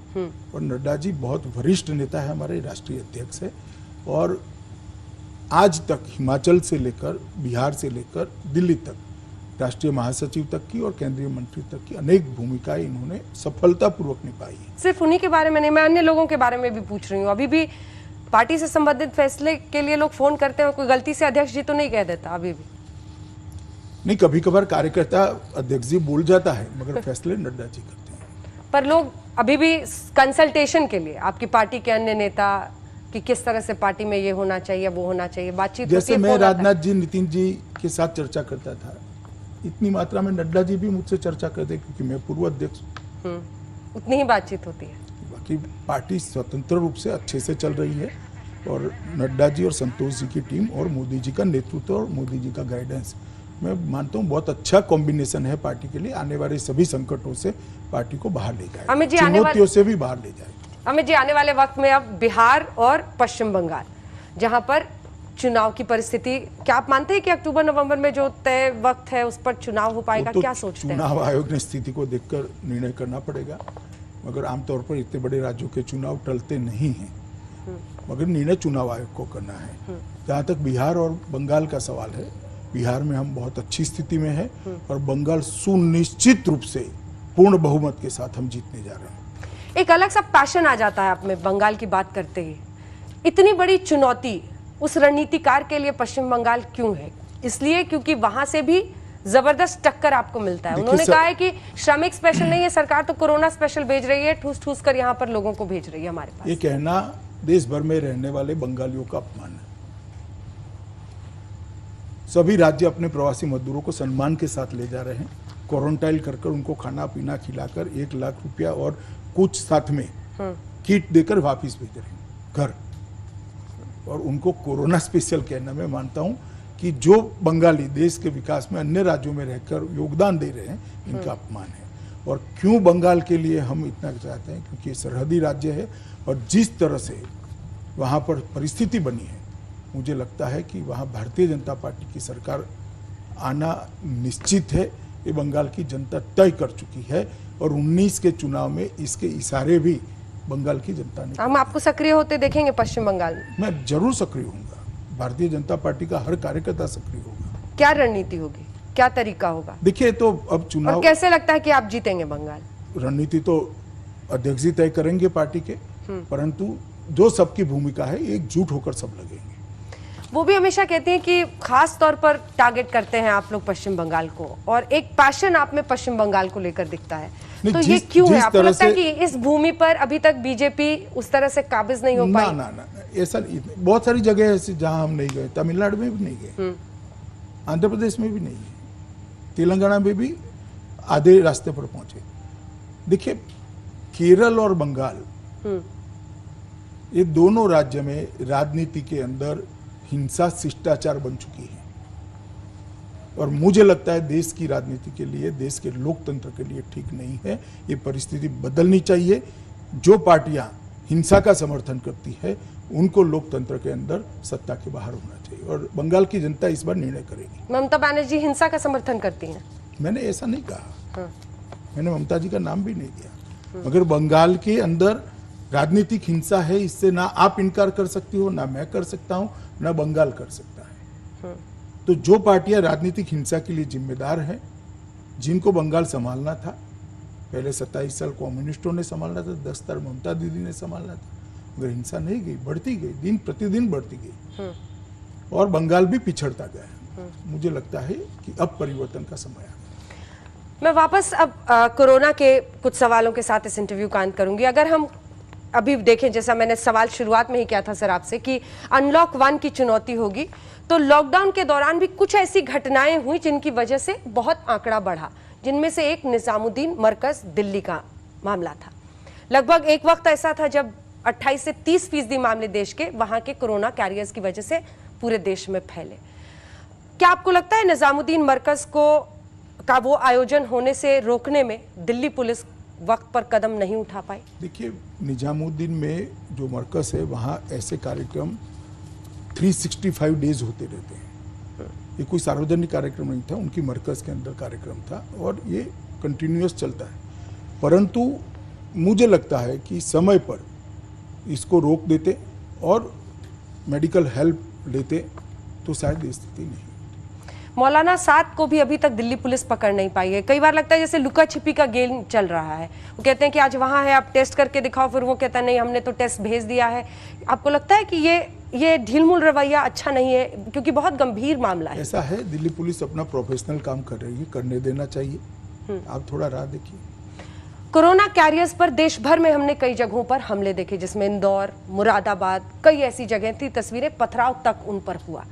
और नड्डा जी बहुत वरिष्ठ नेता है, हमारे राष्ट्रीय अध्यक्ष है, और आज तक हिमाचल से लेकर, बिहार से लेकर दिल्ली तक, राष्ट्रीय महासचिव तक की और केंद्रीय मंत्री तक की अनेक भूमिकाएं इन्होंने सफलतापूर्वक निभाई है। सिर्फ उन्हीं के बारे में नहीं, मैं अन्य लोगों के बारे में भी पूछ रही हूँ। अभी भी पार्टी से संबंधित फैसले के लिए लोग फोन करते हैं, कोई गलती से अध्यक्ष जी तो नहीं कह देता? अभी भी नहीं, कभी कभार कार्यकर्ता अध्यक्ष जी बोल जाता है, मगर फैसले नड्डा जी करते हैं। पर लोग अभी भी कंसल्टेशन के लिए आपकी पार्टी के अन्य नेता कि किस तरह से पार्टी में ये होना चाहिए, वो होना चाहिए, बातचीत जैसे मैं राजनाथ जी, नितिन जी के साथ चर्चा करता था, इतनी मात्रा में नड्डा जी भी मुझसे चर्चा करते, क्योंकि मैं पूर्व अध्यक्ष। उतनी ही बातचीत होती है। बाकी पार्टी स्वतंत्र रूप से अच्छे से चल रही है, और नड्डा जी और संतोष जी की टीम और मोदी जी का नेतृत्व और मोदी जी का गाइडेंस, मैं मानता हूं बहुत अच्छा कॉम्बिनेशन है पार्टी के लिए। आने वाले सभी संकटों से पार्टी को बाहर ले जाए, चुनौतियों से भी बाहर ले जाए। अमित जी, आने वाले वक्त में अब बिहार और पश्चिम बंगाल, जहां पर चुनाव की परिस्थिति, क्या आप मानते हैं कि अक्टूबर नवंबर में जो तय वक्त है उस पर चुनाव हो पाएगा? क्या सोचते हैं? चुनाव आयोग ने स्थिति को देखकर निर्णय करना पड़ेगा, मगर आमतौर पर इतने बड़े राज्यों के चुनाव टलते नहीं हैं, मगर निर्णय चुनाव आयोग को करना है। जहां तक बिहार और बंगाल का सवाल है, बिहार में हम बहुत अच्छी स्थिति में है, और बंगाल सुनिश्चित रूप से पूर्ण बहुमत के साथ हम जीतने जा रहे हैं। एक अलग सा पैशन आ जाता है आप में बंगाल की बात करते ही। इतनी बड़ी चुनौती उस रणनीतिकार के लिए पश्चिम बंगाल क्यों है? इसलिए क्योंकि वहां से भी जबरदस्त टक्कर आपको मिलता है। उन्होंने कहा है कि श्रमिक स्पेशल नहीं है सरकार, तो कोरोना स्पेशल भेज रही है, ठूस ठूस कर यहाँ पर लोगों को भेज रही है हमारे पास। ये कहना देश भर में रहने वाले बंगालियों का अपमान है। सभी राज्य अपने प्रवासी मजदूरों को सम्मान के साथ ले जा रहे हैं, क्वारंटाइन कर उनको खाना पीना खिलाकर 1 लाख रुपया और कुछ साथ में किट देकर वापिस भेज रहे हैं घर। और उनको कोरोना स्पेशल कहना, मैं मानता हूं कि जो बंगाली देश के विकास में अन्य राज्यों में रहकर योगदान दे रहे हैं, इनका अपमान है। और क्यों बंगाल के लिए हम इतना चाहते हैं? क्योंकि सरहदी राज्य है, और जिस तरह से वहाँ पर परिस्थिति बनी है, मुझे लगता है कि वहाँ भारतीय जनता पार्टी की सरकार आना निश्चित है। ये बंगाल की जनता तय कर चुकी है, और 19 के चुनाव में इसके इशारे भी बंगाल की जनता ने। हम आपको सक्रिय होते देखेंगे पश्चिम बंगाल में? मैं जरूर सक्रिय होऊंगा, भारतीय जनता पार्टी का हर कार्यकर्ता सक्रिय होगा। क्या रणनीति होगी, क्या तरीका होगा? देखिए, तो अब चुनाव, और कैसे लगता है कि आप जीतेंगे बंगाल? रणनीति तो अध्यक्ष जी तय करेंगे पार्टी के, परंतु जो सबकी भूमिका है, एकजुट होकर सब लगेंगे। वो भी हमेशा कहते हैं कि खास तौर पर टारगेट करते हैं आप लोग पश्चिम बंगाल को, और एक पैशन आप में पश्चिम बंगाल को लेकर दिखता है। तो ये क्यों है? आपको लगता है कि इस भूमि पर अभी तक बीजेपी उस तरह से काबिज नहीं हो पाई? ना, ऐसा बहुत सारी जगह ऐसी जहां हम नहीं गए। तमिलनाडु में भी नहीं गए, आंध्र प्रदेश में भी नहीं गए, तेलंगाना में भी आधे रास्ते पर पहुंचे। देखिए, केरल और बंगाल ये दोनों राज्य में राजनीति के अंदर हिंसा शिष्टाचार बन चुकी है और मुझे लगता है देश की राजनीति के लिए, देश के लोकतंत्र के लिए ठीक नहीं है। ये परिस्थिति बदलनी चाहिए। जो पार्टियां हिंसा का समर्थन करती है उनको लोकतंत्र के अंदर सत्ता के बाहर होना चाहिए और बंगाल की जनता इस बार निर्णय करेगी। ममता बनर्जी हिंसा का समर्थन करती हैं? मैंने ऐसा नहीं कहा, मैंने ममता जी का नाम भी नहीं लिया, मगर बंगाल के अंदर राजनीतिक हिंसा है, इससे ना आप इनकार कर सकती हो, ना मैं कर सकता हूं, ना बंगाल कर सकता है। तो जो पार्टियां राजनीतिक हिंसा के लिए जिम्मेदार हैं, जिनको बंगाल संभालना था, पहले 27 साल कम्युनिस्टों ने संभालना था, 10 साल ममता दीदी ने संभालना था, मगर हिंसा नहीं गई, बढ़ती गई, दिन प्रतिदिन बढ़ती गई और बंगाल भी पिछड़ता गया। मुझे लगता है कि अब परिवर्तन का समय आ गया। मैं वापस अब कोरोना के कुछ सवालों के साथ इस इंटरव्यू का अंत करूंगी। अगर हम अभी देखें, जैसा मैंने सवाल शुरुआत में ही किया था सर आपसे कि अनलॉक 1 की चुनौती होगी, तो लॉकडाउन के दौरान भी कुछ ऐसी घटनाएं हुई जिनकी वजह से बहुत आंकड़ा बढ़ा, जिनमें से एक निजामुद्दीन मरकज दिल्ली का मामला था। लगभग एक वक्त ऐसा था जब 28 से 30% मामले देश के वहां के कोरोना कैरियर्स की वजह से पूरे देश में फैले। क्या आपको लगता है निजामुद्दीन मरकज का वो आयोजन होने से रोकने में दिल्ली पुलिस वक्त पर कदम नहीं उठा पाई? देखिए, निजामुद्दीन में जो मरकज है वहाँ ऐसे कार्यक्रम 365 डेज होते रहते हैं। ये कोई सार्वजनिक कार्यक्रम नहीं था, उनकी मरकज के अंदर कार्यक्रम था और ये कंटिन्यूअस चलता है। परंतु मुझे लगता है कि समय पर इसको रोक देते और मेडिकल हेल्प लेते तो शायद ये स्थिति नहीं। मौलाना साद को भी अभी तक दिल्ली पुलिस पकड़ नहीं पाई है। कई बार लगता है जैसे लुका छिपी का गेम चल रहा है। वो कहते हैं कि आज वहां है, आप टेस्ट करके दिखाओ, फिर वो कहता है नहीं हमने तो टेस्ट भेज दिया है। आपको लगता है कि ये ढीलमुल रवैया अच्छा नहीं है, क्योंकि बहुत गंभीर मामला है? ऐसा है, दिल्ली पुलिस अपना प्रोफेशनल काम कर रही है, करने देना चाहिए। आप थोड़ा राह देखिए। कोरोना कैरियर्स पर देश भर में हमने कई जगहों पर हमले देखे, जिसमें इंदौर, मुरादाबाद, कई ऐसी जगह थी, तस्वीरें पथराव तक उन पर हुआ।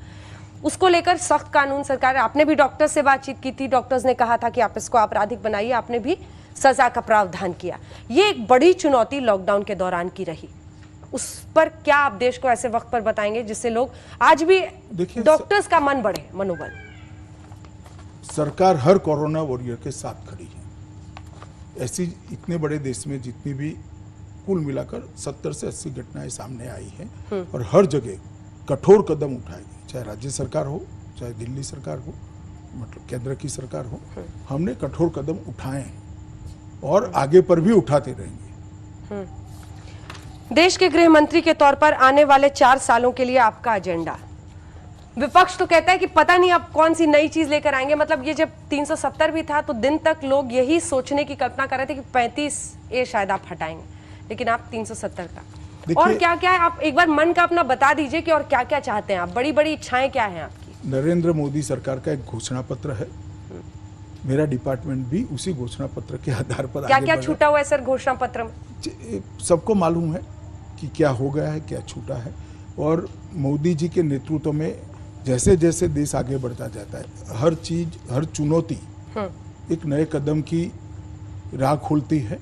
उसको लेकर सख्त कानून सरकार, आपने भी डॉक्टर से बातचीत की थी, डॉक्टर्स ने कहा था कि आप इसको आपराधिक बनाइए, आपने भी सजा का प्रावधान किया। ये एक बड़ी चुनौती लॉकडाउन के दौरान की रही, उस पर क्या आप देश को ऐसे वक्त पर बताएंगे जिससे लोग आज भी डॉक्टर्स का मन बढ़े, मनोबल? सरकार हर कोरोना वॉरियर के साथ खड़ी है। ऐसी इतने बड़े देश में जितनी भी कुल मिलाकर 70 से 80 घटनाएं सामने आई हैं और हर जगह कठोर कदम उठाएगी, चाहे राज्य सरकार हो, चाहे दिल्ली सरकार हो, मतलब केंद्र की सरकार हो। हमने कठोर कदम उठाए हैं और आगे पर भी उठाते रहेंगे। देश के गृह मंत्री के तौर पर आने वाले 4 सालों के लिए आपका एजेंडा? विपक्ष तो कहता है कि पता नहीं अब कौन सी नई चीज लेकर आएंगे। मतलब ये जब 370 भी था तो दिन तक लोग यही सोचने की कल्पना कर रहे थे कि 35 ये शायद आप हटाएंगे, लेकिन आप 370 का। और क्या क्या है, आप एक बार मन का अपना बता दीजिए कि और क्या क्या चाहते हैं आप, बड़ी बड़ी इच्छाएं क्या हैं आपकी? नरेंद्र मोदी सरकार का एक घोषणा पत्र है, मेरा डिपार्टमेंट भी उसी घोषणा पत्र के आधार पर क्या क्या छूटा हुआ है सर घोषणा पत्र में? सबको मालूम है कि क्या हो गया है, क्या छूटा है। और मोदी जी के नेतृत्व में जैसे जैसे देश आगे बढ़ता जाता है, हर चीज, हर चुनौती एक नए कदम की राह खोलती है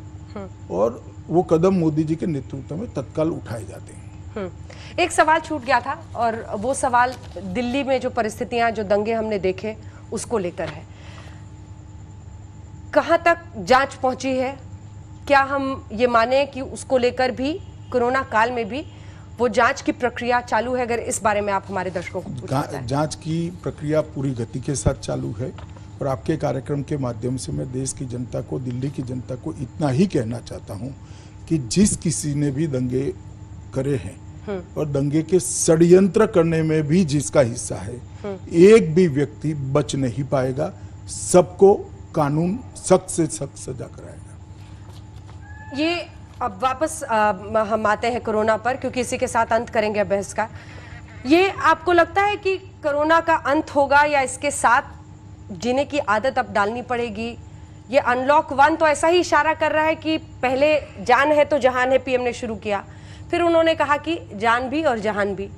और वो कदम मोदी जी के नेतृत्व में तत्काल उठाए जाते हैं। एक सवाल छूट गया था और वो सवाल दिल्ली में जो परिस्थितियां, जो दंगे हमने देखे, उसको लेकर है। कहां तक जांच पहुंची है? क्या हम ये माने कि उसको लेकर भी कोरोना काल में भी वो जांच की प्रक्रिया चालू है? अगर इस बारे में आप हमारे दर्शकों को जांच की प्रक्रिया पूरी गति के साथ चालू है और आपके कार्यक्रम के माध्यम से मैं देश की जनता को, दिल्ली की जनता को इतना ही कहना चाहता हूं कि जिस किसी ने भी दंगे करे हैं और दंगे के षड्यंत्र करने में भी जिसका हिस्सा है, एक भी व्यक्ति बच नहीं पाएगा। सबको कानून सख्त से सख्त सजा कराएगा। ये अब वापस हम आते हैं कोरोना पर, क्योंकि इसी के साथ अंत करेंगे बहस का। ये आपको लगता है कि कोरोना का अंत होगा या इसके साथ जीने की आदत अब डालनी पड़ेगी? ये अनलॉक 1 तो ऐसा ही इशारा कर रहा है कि पहले जान है तो जहान है, पीएम ने शुरू किया, फिर उन्होंने कहा कि जान भी और जहान भी।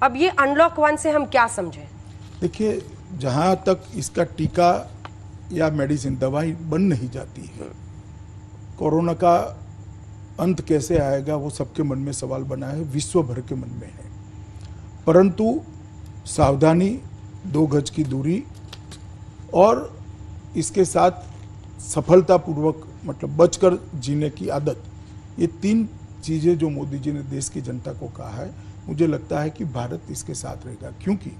अब ये अनलॉक 1 से हम क्या समझें? देखिए, जहां तक इसका टीका या मेडिसिन दवाई बन नहीं जाती है। कोरोना का अंत कैसे आएगा वो सबके मन में सवाल बना है, विश्व भर के मन में है। परंतु सावधानी, 2 गज की दूरी और इसके साथ सफलतापूर्वक मतलब बचकर जीने की आदत, ये 3 चीज़ें जो मोदी जी ने देश की जनता को कहा है, मुझे लगता है कि भारत इसके साथ रहेगा। क्योंकि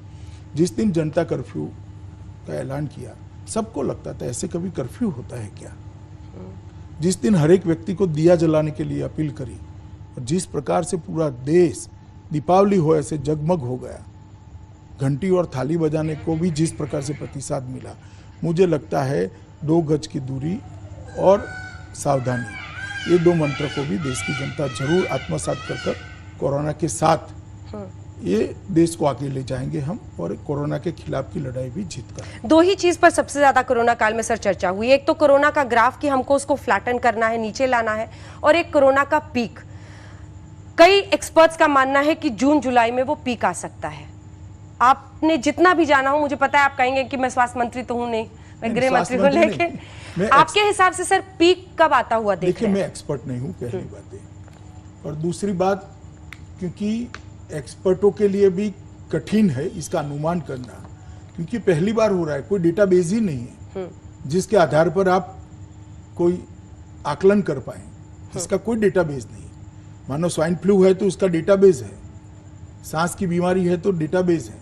जिस दिन जनता कर्फ्यू का ऐलान किया, सबको लगता था ऐसे कभी कर्फ्यू होता है क्या। जिस दिन हर एक व्यक्ति को दिया जलाने के लिए अपील करी और जिस प्रकार से पूरा देश दीपावली हो ऐसे जगमग हो गया, घंटी और थाली बजाने को भी जिस प्रकार से प्रतिसाद मिला, मुझे लगता है 2 गज की दूरी और सावधानी, ये 2 मंत्र को भी देश की जनता जरूर आत्मसात कर कोरोना के साथ ये देश को आगे ले जाएंगे हम, और कोरोना के खिलाफ की लड़ाई भी जीत कर। 2 ही चीज पर सबसे ज्यादा कोरोना काल में सर चर्चा हुई, एक तो कोरोना का ग्राफ कि हमको उसको फ्लैटन करना है, नीचे लाना है, और एक कोरोना का पीक। कई एक्सपर्ट्स का मानना है कि जून जुलाई में वो पीक आ सकता है। आपने जितना भी जाना हो, मुझे पता है आप कहेंगे कि मैं स्वास्थ्य मंत्री तो हूं नहीं, मैं गृह मंत्री हूं, लेकिन आपके हिसाब से सर पीक कब आता हुआ देख रहे हैं? देखिए, मैं एक्सपर्ट नहीं हूं, पहली बात है, और दूसरी बात, क्योंकि एक्सपर्टों के लिए भी कठिन है इसका अनुमान करना, क्योंकि पहली बार हो रहा है, कोई डेटाबेस ही नहीं है जिसके आधार पर आप कोई आकलन कर पाए। इसका कोई डेटाबेस नहीं है। मानो स्वाइन फ्लू है तो उसका डेटाबेस है, सांस की बीमारी है तो डेटाबेस है,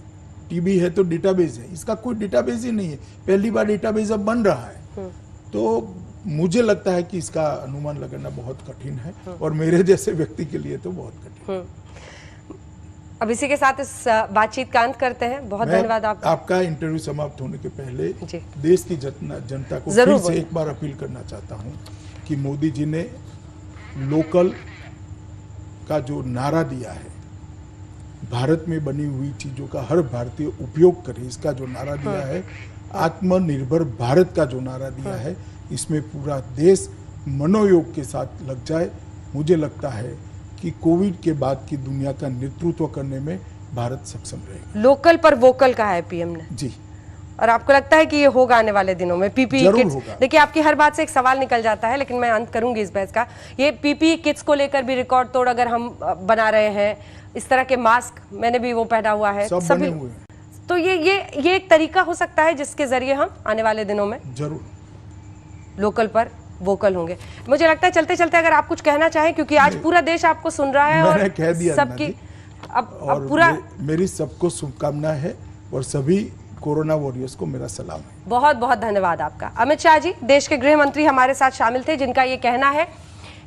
टीबी है तो डेटाबेस है, इसका कोई डेटाबेस ही नहीं है। पहली बार डेटाबेस अब बन रहा है, तो मुझे लगता है कि इसका अनुमान लगाना बहुत कठिन है, और मेरे जैसे व्यक्ति के लिए तो बहुत कठिन है। अब इसी के साथ इस बातचीत का अंत करते हैं। बहुत धन्यवाद आपका इंटरव्यू समाप्त होने के पहले देश की जनता को फिर से एक बार अपील करना चाहता हूं कि मोदी जी ने लोकल का जो नारा दिया है, भारत में बनी हुई चीजों का हर भारतीय उपयोग करे, इसका जो नारा दिया है, आत्मनिर्भर भारत का जो नारा दिया है, इसमें पूरा देश मनोयोग के साथ लग जाए। मुझे लगता है कि कोविड के बाद की दुनिया का नेतृत्व करने में भारत सक्षम रहेगा। लोकल पर वोकल कहा है पीएम ने जी, और आपको लगता है कि ये होगा आने वाले दिनों में? पीपीई किट्स, देखिए आपकी हर बात से एक सवाल निकल जाता है, लेकिन मैं अंत करूंगी इस बहस का। ये पीपीई किट्स को लेकर भी रिकॉर्ड तोड़ अगर हम बना रहे हैं, इस तरह के मास्क मैंने भी वो पहना हुआ है, सब बने हुए हैं, तो ये एक तरीका हो सकता है जिसके जरिए हम आने वाले दिनों में जरूर लोकल पर वोकल होंगे। मुझे लगता है चलते चलते अगर आप कुछ कहना चाहें, क्योंकि आज पूरा देश आपको सुन रहा है और कह दिया सबकी अब पूरा मेरी सबको शुभकामना है, और सभी कोरोना वॉरियर्स को मेरा सलाम है। बहुत बहुत धन्यवाद आपका। अमित शाह जी, देश के गृह मंत्री हमारे साथ शामिल थे, जिनका ये कहना है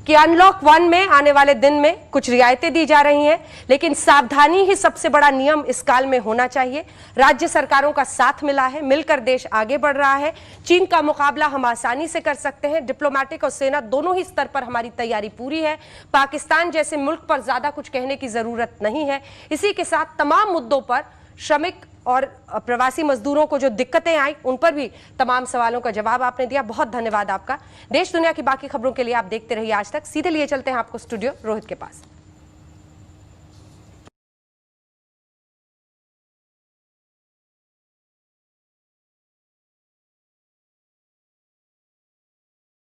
कि अनलॉक 1 में आने वाले दिन में कुछ रियायतें दी जा रही हैं, लेकिन सावधानी ही सबसे बड़ा नियम इस काल में होना चाहिए। राज्य सरकारों का साथ मिला है, मिलकर देश आगे बढ़ रहा है। चीन का मुकाबला हम आसानी से कर सकते हैं। डिप्लोमेटिक और सेना दोनों ही स्तर पर हमारी तैयारी पूरी है। पाकिस्तान जैसे मुल्क पर ज्यादा कुछ कहने की जरूरत नहीं है। इसी के साथ तमाम मुद्दों पर, श्रमिक और प्रवासी मजदूरों को जो दिक्कतें आई, उन पर भी तमाम सवालों का जवाब आपने दिया। बहुत धन्यवाद आपका। देश दुनिया की बाकी खबरों के लिए आप देखते रहिए आज तक। सीधे लिए चलते हैं आपको स्टूडियो रोहित के पास।